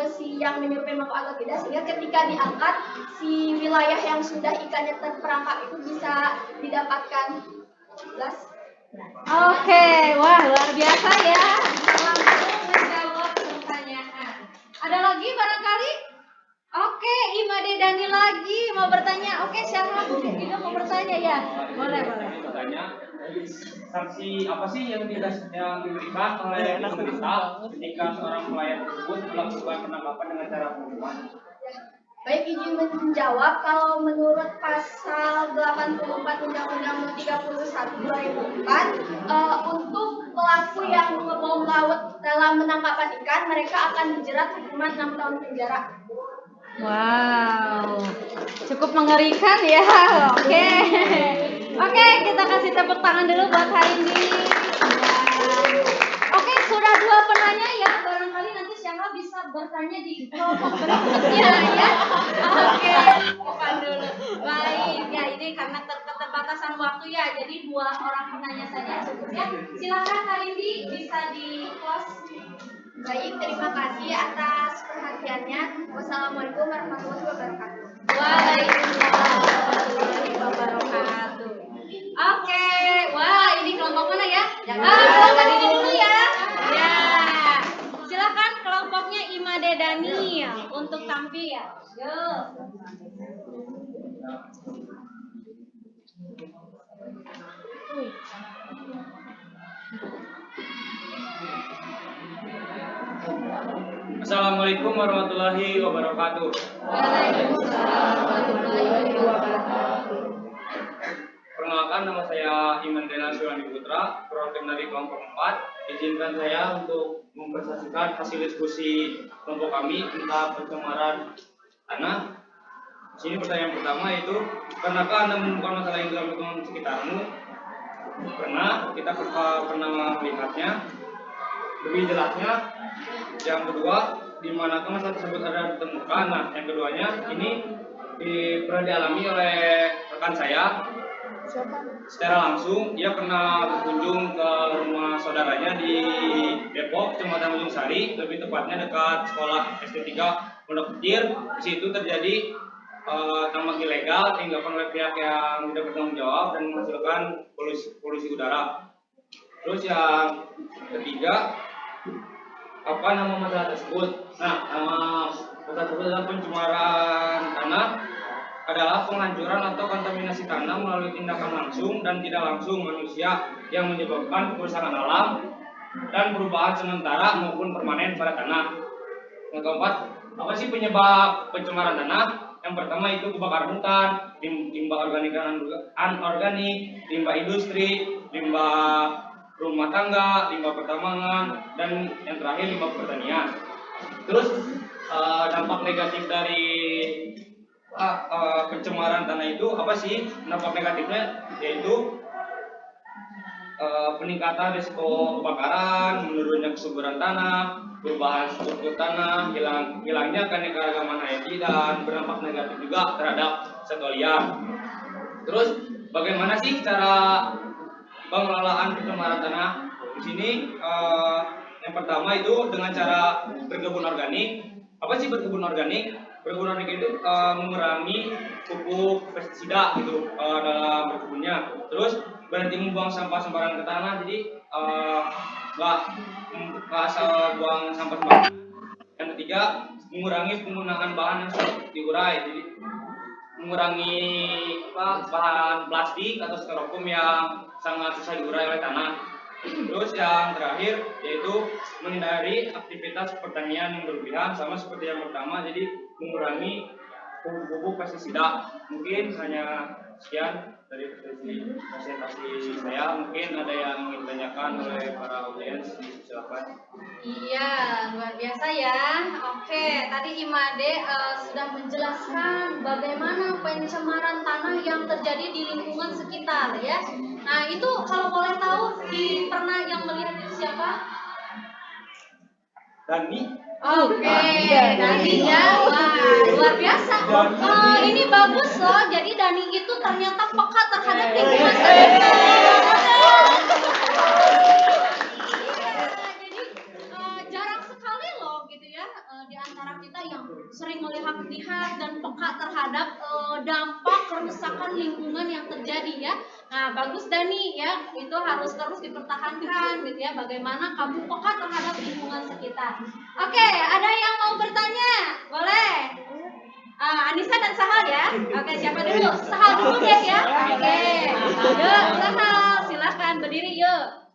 Speaker 5: si yang menyerupai mangkuk atau tidak sehingga ketika diangkat si wilayah yang sudah ikannya terperangkap itu bisa didapatkan. Jelas?
Speaker 2: Oke, wah luar biasa ya. Langsung menjawab pertanyaan. Ada lagi barangkali? Oke, Imade Dani lagi mau bertanya. Oke, siapa juga mau bertanya ya? Boleh.
Speaker 4: Bertanya, sanksi apa sih yang diberikan oleh pemerintah ketika seorang pelayan tersebut melakukan penangkapan dengan cara penghukuman?
Speaker 5: Baik, izin menjawab. Kalau menurut pasal 84 Undang-Undang No 31 2004, untuk pelaku yang ngebom laut dalam penangkapan ikan, mereka akan dijerat hukuman 6 tahun penjara.
Speaker 2: Wow, cukup mengerikan ya. Oke, kita kasih tepuk tangan dulu buat Haindi. Oke, sudah 2 penanya ya. Barangkali nanti Syahla bisa bertanya di kelompok berikutnya ya. Oke, bukan dulu. Baik, ya ini karena keterbatasan waktu ya. Jadi 2 orang penanya saja cukup ya. Silakan Haindi bisa di close.
Speaker 5: Baik, terima kasih atas perhatiannya. Wassalamualaikum warahmatullahi wabarakatuh.
Speaker 2: Waalaikumsalam warahmatullahi wabarakatuh. Oke, wah ini kelompok mana ya? Kelompok ini dulu ya. Ya, silakan kelompoknya Imade Dani untuk tampil. Yuk.
Speaker 4: Assalamualaikum warahmatullahi wabarakatuh.
Speaker 2: Waalaikumsalam warahmatullahi wabarakatuh.
Speaker 4: Perkenalkan, nama saya Iman Dena Sulani Putra, perwakilan dari kelompok 4. Izinkan saya untuk mempresentasikan hasil diskusi kelompok kami tentang pencemaran tanah. Di sini pertanyaan pertama yaitu, pernahkah Anda menemukan masalah yang dalam lingkungan sekitarmu? Pernah, kita pernah melihatnya. Lebih jelasnya, yang kedua, di manakah masalah tersebut ada ditemukan? Nah, yang keduanya ini pernah dialami oleh rekan saya. Secara langsung, dia pernah berkunjung ke rumah saudaranya di Depok, Kecamatan Ujung Sari, lebih tepatnya dekat sekolah SD 3 Pondok Petir. Di situ terjadi tambang ilegal dilakukan oleh pihak yang tidak bertanggung jawab dan menghasilkan polusi udara. Terus yang ketiga, apa nama masalah tersebut? Nah, nama masalah tersebut adalah pencemaran tanah, adalah penghancuran atau kontaminasi tanah melalui tindakan langsung dan tidak langsung manusia yang menyebabkan kerusakan alam dan perubahan sementara maupun permanen pada tanah. Yang keempat, apa sih penyebab pencemaran tanah? Yang pertama itu kebakaran hutan, limbah organik dan anorganik, limbah industri, limbah rumah tangga, limbah pertambangan, dan yang terakhir limbah pertanian. Terus dampak negatif dari pencemaran tanah itu apa sih? Dampak negatifnya yaitu peningkatan risiko kebakaran, menurunnya kesuburan tanah, perubahan struktur tanah, hilangnya keanekaragaman hayati, dan berdampak negatif juga terhadap satwa liar. Terus bagaimana sih cara pengelolaan pencemaran tanah? Di sini yang pertama itu dengan cara berkebun organik. Apa sih berkebun organik? Berkebun organik itu mengurangi pupuk pestisida gitu dalam berkebunnya. Terus berhenti membuang sampah sembarangan ke tanah. Jadi nggak asal buang sampah sembarangan. Yang ketiga, mengurangi penggunaan bahan yang sudah diurai. Jadi mengurangi bahan plastik atau styrofoam yang sangat susah diurai oleh tanah. Terus yang terakhir yaitu menghindari aktivitas pertanian yang berlebihan, sama seperti yang pertama, jadi mengurangi pupuk pestisida. Mungkin hanya sekian dari presentasi saya. Mungkin ada yang ingin ditanyakan oleh para audiens, silakan.
Speaker 2: Iya, luar biasa ya. Oke, tadi Imade sudah menjelaskan bagaimana pencemaran tanah yang terjadi di lingkungan sekitar ya. Nah, itu kalau boleh tahu pernah yang melihat itu siapa?
Speaker 4: Dani.
Speaker 2: Oke, Dani ya, wah luar biasa. Ini bagus loh. Jadi Dani itu ternyata peka terhadap lingkungan sekitar. Jadi jarang sekali loh gitu ya di antara kita yang sering melihat dan peka terhadap dampak kerusakan lingkungan yang terjadi ya. Nah, bagus Dani ya, itu harus terus dipertahankan gitu ya. Bagaimana kamu peka terhadap lingkungan sekitar. Oke, ada yang mau bertanya? Boleh. Anissa dan Sahal ya. Oke, siapa dulu? Sahal dulu deh ya. Oke. Yuk, Sahal, silakan berdiri yuk.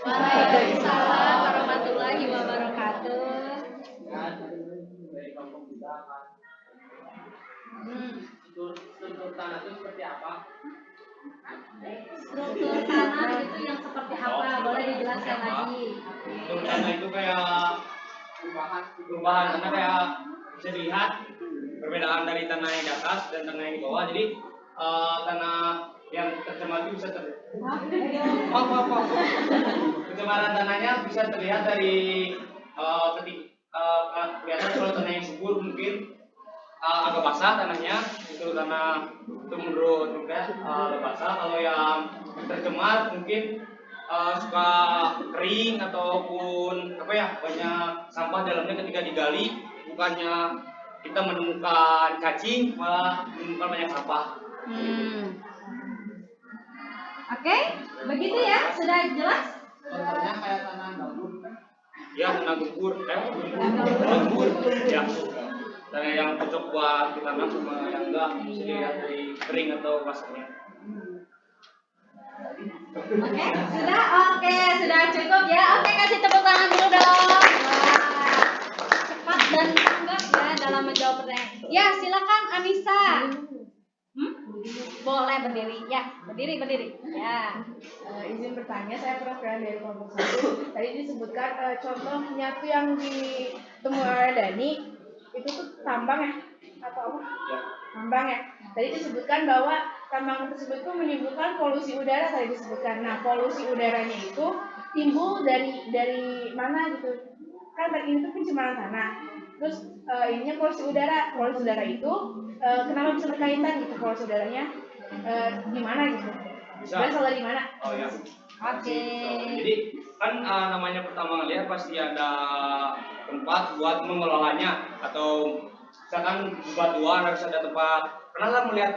Speaker 2: Waalaikumsalam warahmatullahi wabarakatuh.
Speaker 4: Struktur tanah itu seperti apa?
Speaker 2: Struktur tanah itu yang seperti apa? Boleh dijelaskan lagi.
Speaker 4: Struktur tanah itu kayak perubahan karena kayak bisa dilihat perbedaan dari tanah yang di atas dan tanah yang di bawah. Jadi tanah yang tercemar itu bisa pencemaran tanahnya bisa terlihat dari kelihatan kalau tanah yang subur mungkin agak basah tanahnya, itu tanah itu menurut juga basah. Kalau yang tercemar mungkin suka kering ataupun banyak sampah dalamnya ketika digali, bukannya kita menemukan cacing malah menemukan banyak sampah.
Speaker 2: Oke, begitu ya, sudah jelas?
Speaker 3: Contohnya kayak tanah gambut.
Speaker 4: Ya, tanah gembur, ya. Tanah yang cocok buat ditanam sama yang enggak bisa dilihat dari kering atau basahnya.
Speaker 2: Sudah cukup ya. Oke, kasih tepuk tangan dulu dong. Wah, cepat dan tanggap ya dalam menjawab pertanyaan. Ya, silakan Anissa. Boleh berdiri. Ya, berdiri. Ya.
Speaker 6: Izin bertanya, saya perwakilan dari kelompok 1. Tadi disebutkan contoh nyatu yang ditemui oleh Dani itu tuh tambang ya? Atau apa?
Speaker 4: Ya.
Speaker 6: Tambang ya. Tadi disebutkan bahwa tambang tersebut itu menimbulkan polusi udara tadi disebutkan. Nah, polusi udaranya itu timbul dari mana gitu? Kan tadi itu pencemaran tanah. Terus ininya polusi udara. Polusi udara itu kenapa bisa berkaitan gitu polusi udaranya? Di mana gitu?
Speaker 4: Bisa.
Speaker 6: Berasal dari mana?
Speaker 4: Oh ya.
Speaker 2: Oke.
Speaker 4: Jadi kan namanya pertambangan liar pasti ada tempat buat mengelolanya, atau misalkan batuan harus ada tempat. Pernah lah melihat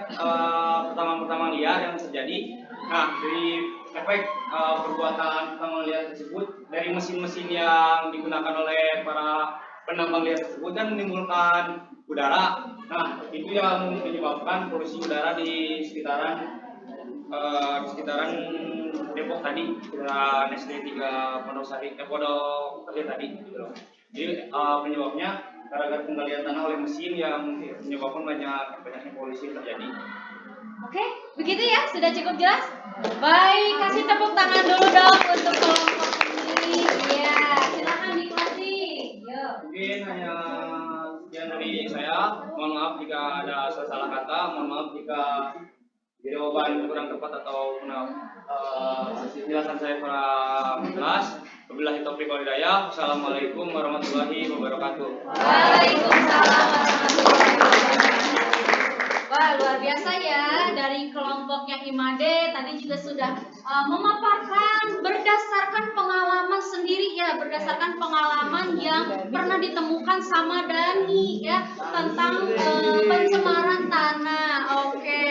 Speaker 4: pertambangan liar yang terjadi. Nah, dari efek perbuatan pertambangan liar tersebut dari mesin-mesin yang digunakan oleh para penambang liar tersebut kan menimbulkan udara. Nah, itu yang menyebabkan polusi udara di sekitaran Depok tadi, sekitaran SD 3 Pondok Sari, Pondok Gede tadi gitu loh. Jadi penyebabnya gara-gara penggalian tanah oleh mesin yang menyebabkan banyaknya polusi terjadi.
Speaker 2: Oke, begitu ya, sudah cukup jelas? Baik, kasih tepuk tangan dulu dong untuk kelompok ini. Iya, silakan diklasi. Yuk.
Speaker 4: Mungkin hanya sekian dari saya. Mohon maaf jika ada salah kata, mohon maaf jika jawaban kurang tepat atau penjelasan saya kurang jelas. Wabillahi taufiq wal hidayah. Wassalamualaikum warahmatullahi wabarakatuh.
Speaker 2: Waalaikumsalam warahmatullahi wabarakatuh. Wah, luar biasa ya, dari kelompoknya Imade tadi juga sudah memaparkan berdasarkan pengalaman sendiri ya, berdasarkan pengalaman yang pernah ditemukan sama Dani ya tentang pencemaran tanah. Oke,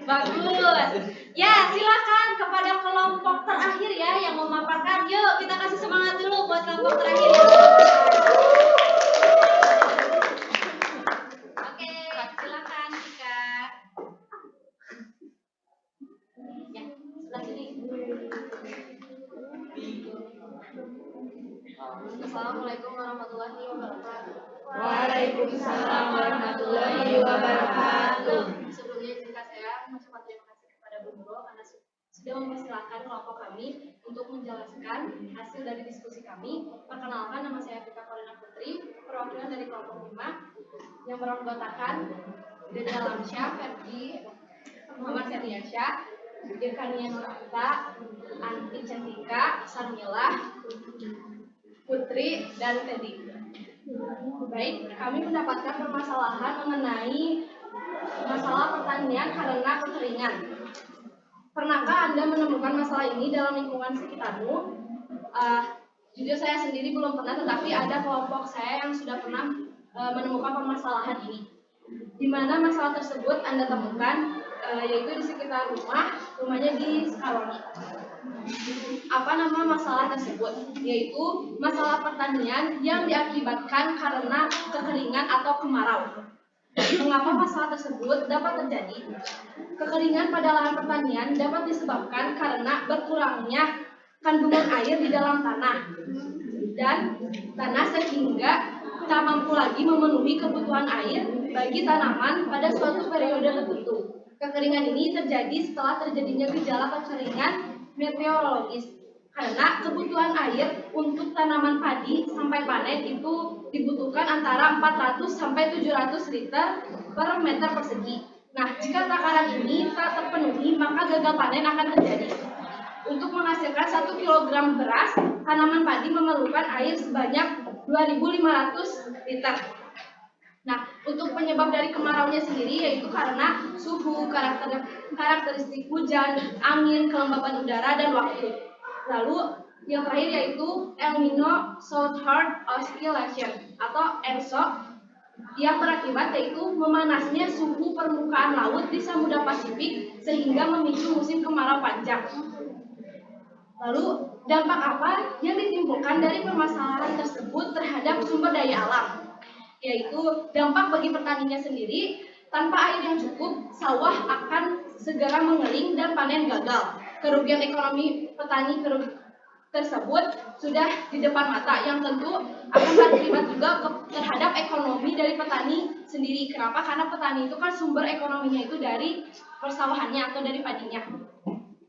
Speaker 2: bagus. Ya, silakan kepada kelompok terakhir ya yang memaparkan. Yuk, kita kasih semangat dulu buat kelompok terakhir ya. Oke, silakan Tika. Ya, sebelah sini.
Speaker 5: Assalamualaikum warahmatullahi wabarakatuh.
Speaker 6: Waalaikumsalam warahmatullahi wabarakatuh.
Speaker 5: Sebelumnya izinkan saya mengucapkan terima kasih kepada Bu Nurul karena sudah mempersilahkan kelompok kami untuk menjelaskan hasil dari diskusi kami. Perkenalkan, nama saya Tika Polina Putri, perwakilan dari kelompok 5 yang beranggotakan Dede Alamsyah, Ferdi, Muhammad Setiasyah, Irkania Nuranta, Anti Cantika, Sarmilah,
Speaker 7: Putri, dan Teddy. Baik, kami mendapatkan permasalahan mengenai masalah pertanian karena kekeringan. Pernahkah Anda menemukan masalah ini dalam lingkungan sekitarmu? Jujur saya sendiri belum pernah, tetapi ada kelompok saya yang sudah pernah menemukan permasalahan ini. Di mana masalah tersebut Anda temukan, yaitu di sekitar rumahnya di Sekaroni. Apa nama masalah tersebut? Yaitu masalah pertanian yang diakibatkan karena kekeringan atau kemarau. Mengapa masalah tersebut dapat terjadi? Kekeringan pada lahan pertanian dapat disebabkan karena berkurangnya kandungan air di dalam tanah sehingga tak mampu lagi memenuhi kebutuhan air bagi tanaman pada suatu periode tertentu. Kekeringan ini terjadi setelah terjadinya gejala kekeringan meteorologis karena kebutuhan air untuk tanaman padi sampai panen itu dibutuhkan antara 400 sampai 700 liter per meter persegi. Nah, jika takaran ini tak terpenuhi, maka gagal panen akan terjadi. Untuk menghasilkan 1 kg beras, tanaman padi memerlukan air sebanyak 2.500 liter. Nah, untuk penyebab dari kemaraunya sendiri yaitu karena suhu, karakteristik hujan, angin, kelembaban udara, dan waktu. Lalu yang terakhir yaitu El Nino Southern Oscillation atau ENSO yang berakibat yaitu memanasnya suhu permukaan laut di Samudra Pasifik sehingga memicu musim kemarau panjang. Lalu dampak apa yang ditimbulkan dari permasalahan tersebut terhadap sumber daya alam? Yaitu dampak bagi petaninya sendiri, tanpa air yang cukup, sawah akan segera mengering dan panen gagal. Kerugian ekonomi petani tersebut sudah di depan mata, yang tentu akan berakibat juga terhadap ekonomi dari petani sendiri. Kenapa? Karena petani itu kan sumber ekonominya itu dari persawahannya atau dari padinya.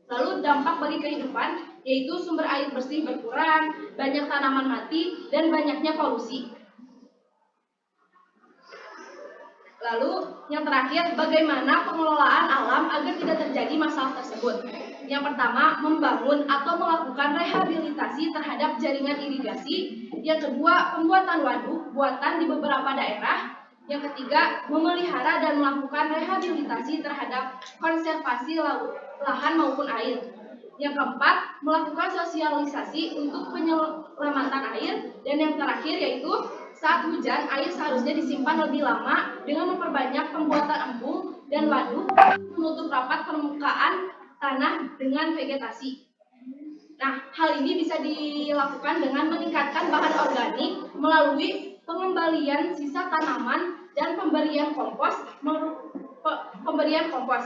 Speaker 7: Lalu dampak bagi kehidupan, yaitu sumber air bersih berkurang, banyak tanaman mati, dan banyaknya polusi. Lalu yang terakhir, bagaimana pengelolaan alam agar tidak terjadi masalah tersebut? Yang pertama, membangun atau melakukan rehabilitasi terhadap jaringan irigasi. Yang kedua, pembuatan waduk buatan di beberapa daerah. Yang ketiga, memelihara dan melakukan rehabilitasi terhadap konservasi lahan maupun air. Yang keempat, melakukan sosialisasi untuk penyelamatan air. Dan yang terakhir yaitu saat hujan, air seharusnya disimpan lebih lama dengan memperbanyak pembuatan embung dan waduk, menutup rapat permukaan tanah dengan vegetasi. Nah, hal ini bisa dilakukan dengan meningkatkan bahan organik melalui pengembalian sisa tanaman dan pemberian kompos.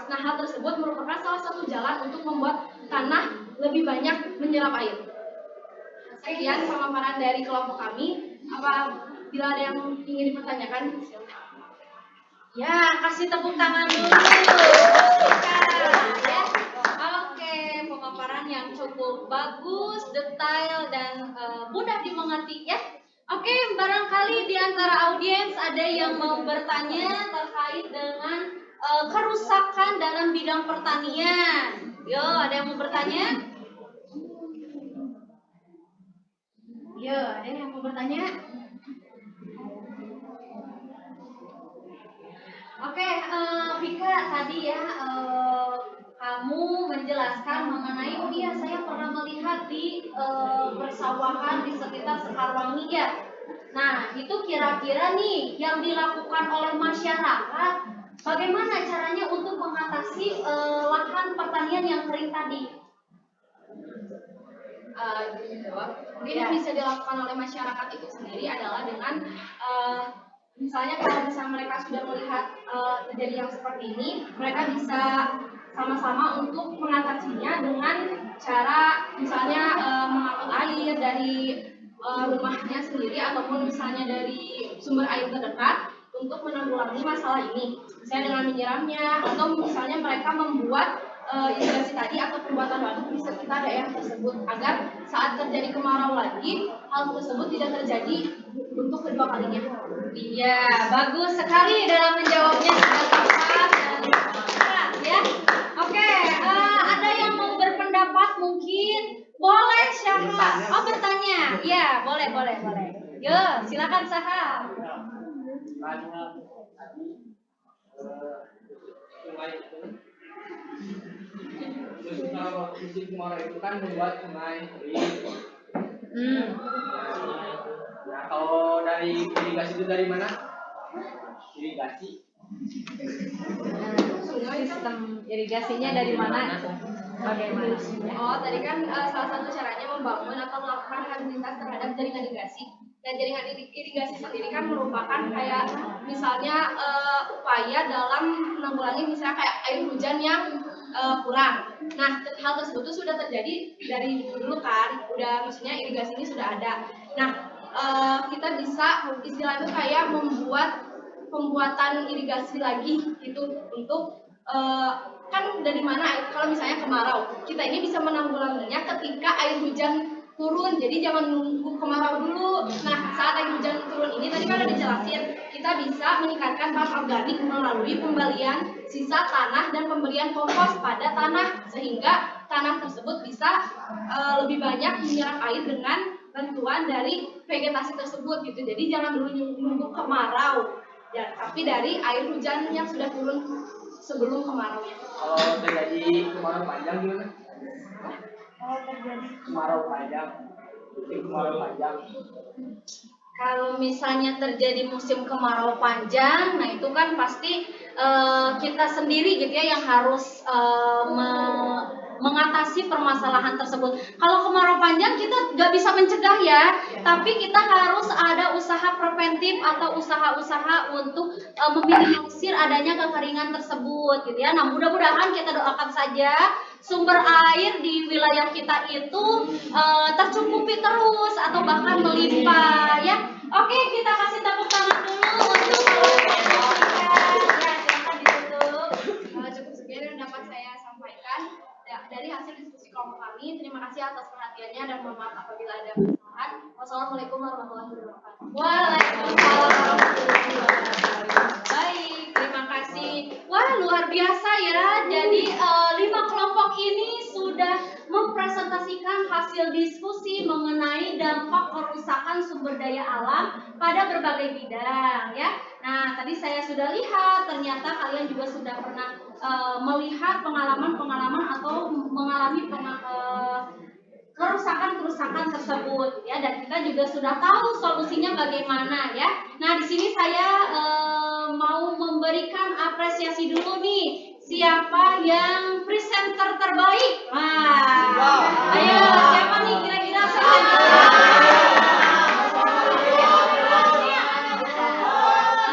Speaker 7: Nah, hal tersebut merupakan salah satu jalan untuk membuat tanah lebih banyak menyerap air. Sekian pemaparan dari kelompok kami. Apabila ada yang ingin dipertanyakan,
Speaker 2: Ya, kasih tepuk tangan dulu. Ya. Oke, pemaparan yang cukup bagus, detail, dan mudah dimengerti ya. Oke, barangkali di antara audiens ada yang mau bertanya terkait dengan kerusakan dalam bidang pertanian. Yo, ada yang mau bertanya? Yo, ada yang mau bertanya? Oke, Vika, tadi ya kamu menjelaskan mengenai, oh iya saya pernah melihat di persawahan di sekitar Sekarwangi ya. Nah, itu kira-kira nih yang dilakukan oleh masyarakat, bagaimana caranya untuk mengatasi lahan pertanian yang kering tadi?
Speaker 7: mungkin yang bisa dilakukan oleh masyarakat itu sendiri adalah dengan misalnya kalau misalnya mereka sudah melihat terjadi yang seperti ini, mereka bisa sama-sama untuk mengatasinya dengan cara misalnya mengangkut air dari rumahnya sendiri ataupun misalnya dari sumber air terdekat untuk menanggulangi masalah ini. Misalnya dengan menyiramnya atau misalnya mereka membuat irigasi tadi atau pembuatan waduk di sekitar daerah tersebut agar saat terjadi kemarau lagi hal tersebut tidak terjadi untuk kedua kalinya.
Speaker 2: Iya, bagus sekali dalam menjawabnya, sangat tepat dan tepat ya. Oke, ada yang mau berpendapat mungkin? Boleh siapa? Oh, bertanya.
Speaker 7: Iya, boleh. Yo, silakan Saha.
Speaker 3: Musim kemarau itu kan membuat sungai kering. Nah, kalau dari irigasi itu dari mana? Irigasi.
Speaker 7: Sistem irigasinya dari mana? Bagaimana?
Speaker 5: Oh, tadi kan salah satu caranya membangun atau melakukan rehabilitas terhadap jaringan irigasi. Dan jaringan irigasi sendiri kan merupakan kayak misalnya upaya dalam menanggulangi misalnya kayak air hujan yang kurang. Nah, hal tersebut tuh sudah terjadi dari dulu kan, udah maksudnya irigasi ini sudah ada. Nah, kita bisa istilahnya kayak membuat pembuatan irigasi lagi gitu untuk kan dari mana air kalau misalnya kemarau kita ini bisa menanggulanginya ketika air hujan turun, jadi jangan nunggu kemarau dulu. Nah, saat air hujan turun ini tadi kan udah dijelasin kita bisa meningkatkan bahan organik melalui pembalian sisa tanah dan pemberian kompos pada tanah sehingga tanah tersebut bisa lebih banyak menyerap air dengan bantuan dari vegetasi tersebut gitu. Jadi jangan dulu nunggu kemarau ya, tapi dari air hujan yang sudah turun sebelum kemaraunya.
Speaker 3: Kalau terjadi kemarau panjang gimana? Kemarau panjang. Musim kemarau panjang.
Speaker 7: Kalau misalnya terjadi musim kemarau panjang, nah itu kan pasti kita sendiri gitu ya yang harus mengatasi permasalahan tersebut. Kalau kemarau panjang kita nggak bisa mencegah ya, tapi kita harus ada usaha preventif atau usaha-usaha untuk meminimalisir adanya kekeringan tersebut gitu ya. Nah, mudah-mudahan kita doakan saja sumber air di wilayah kita itu tercukupi terus atau bahkan melimpah ya. Oke, kita kasih tepuk tangan dulu untuk ya, silakan ditutup.
Speaker 5: Cukup sekian yang dapat saya sampaikan dari hasil diskusi kelompok kami. Terima kasih atas perhatiannya dan mohon maaf apabila ada kesalahan. Wassalamualaikum warahmatullahi wabarakatuh.
Speaker 7: Waalaikumsalam. Baik, terima kasih. Wah, luar biasa ya. Jadi 5 kelompok ini sudah mempresentasikan hasil diskusi mengenai dampak kerusakan sumber daya alam pada berbagai bidang ya. Nah, tadi saya sudah lihat ternyata kalian juga sudah pernah melihat pengalaman-pengalaman atau mengalami kerusakan-kerusakan tersebut ya, dan kita juga sudah tahu solusinya bagaimana ya. Nah, di sini saya mau memberikan apresiasi dulu nih. Siapa yang presenter terbaik? Wah, ayo siapa nih kira-kira presenter?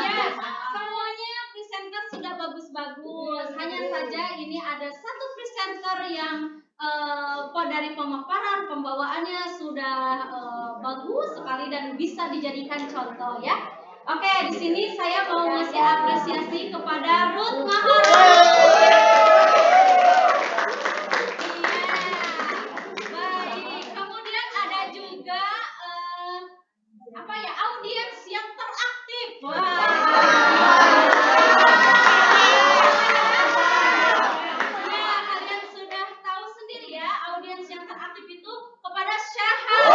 Speaker 7: Yes, semuanya presenter sudah bagus-bagus. Hanya saja ini ada satu presenter yang dari pemaparan pembawaannya sudah bagus sekali dan bisa dijadikan contoh ya. Oke, di sini saya mau ngasih apresiasi kepada Ruth Maharani. Iya, baik. Kemudian ada juga audiens yang teraktif. Kalian sudah tahu sendiri ya, audiens yang teraktif itu kepada Syahal.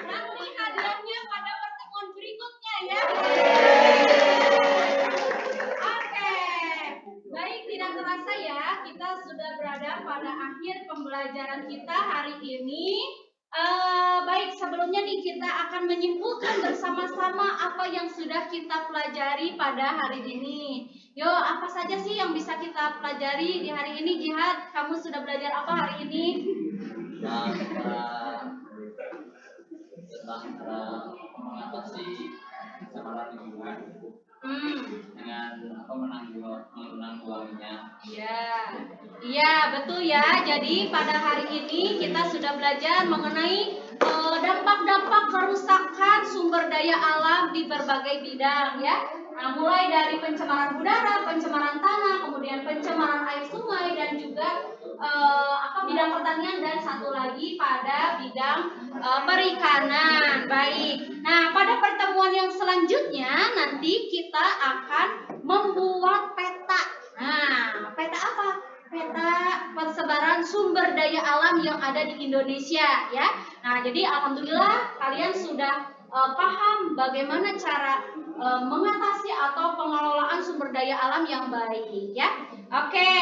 Speaker 7: Nanti hadiahnya pada pertemuan berikutnya ya. Oke, baik, tidak terasa ya, kita sudah berada pada akhir pembelajaran kita hari ini. Baik, sebelumnya nih kita akan menyimpulkan bersama-sama apa yang sudah kita pelajari pada hari ini. Yo, apa saja sih yang bisa kita pelajari di hari ini, Jihad? Kamu sudah belajar apa hari ini?
Speaker 8: Tentang mengatasi kesalahan lingkungan dengan menanggulanginya.
Speaker 7: Iya, betul ya. Jadi pada hari ini kita sudah belajar mengenai dampak-dampak kerusakan sumber daya alam di berbagai bidang ya. Nah, mulai dari pencemaran udara, pencemaran tanah, kemudian pencemaran air sungai, dan juga bidang pertanian, dan satu lagi pada bidang perikanan. Baik. Nah, pada pertemuan yang selanjutnya nanti kita akan membuat peta. Nah, peta apa? Peta
Speaker 2: daya alam yang ada di Indonesia ya. Nah, jadi alhamdulillah kalian sudah paham bagaimana cara mengatasi atau pengelolaan sumber daya alam yang baik ya. Oke,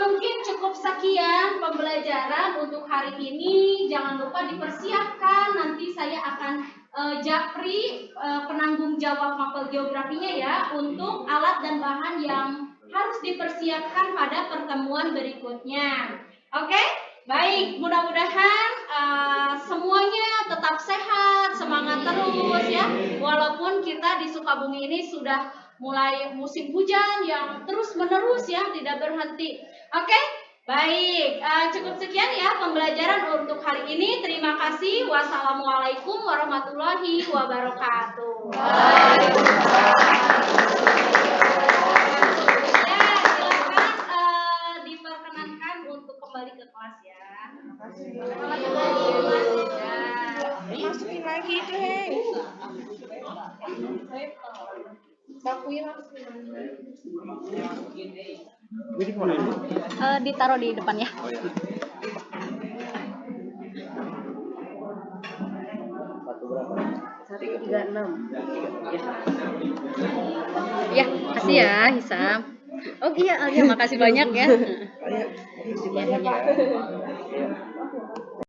Speaker 2: mungkin cukup sekian pembelajaran untuk hari ini. Jangan lupa dipersiapkan, nanti saya akan japri penanggung jawab mapel geografinya ya untuk alat dan bahan yang harus dipersiapkan pada pertemuan berikutnya. Oke, baik, mudah-mudahan semuanya tetap sehat, semangat terus ya. Walaupun kita di Sukabumi ini sudah mulai musim hujan yang terus menerus ya, tidak berhenti. Oke, baik, cukup sekian ya pembelajaran untuk hari ini. Terima kasih. Wassalamualaikum warahmatullahi wabarakatuh. Ya, silakan diperkenankan untuk kembali ke kelas ya.
Speaker 6: Masukin lagi itu, hei.
Speaker 2: Ditaruh di depan ya. Ya, kasih ya Hisam. Oh iya, Alia, makasih banyak ya.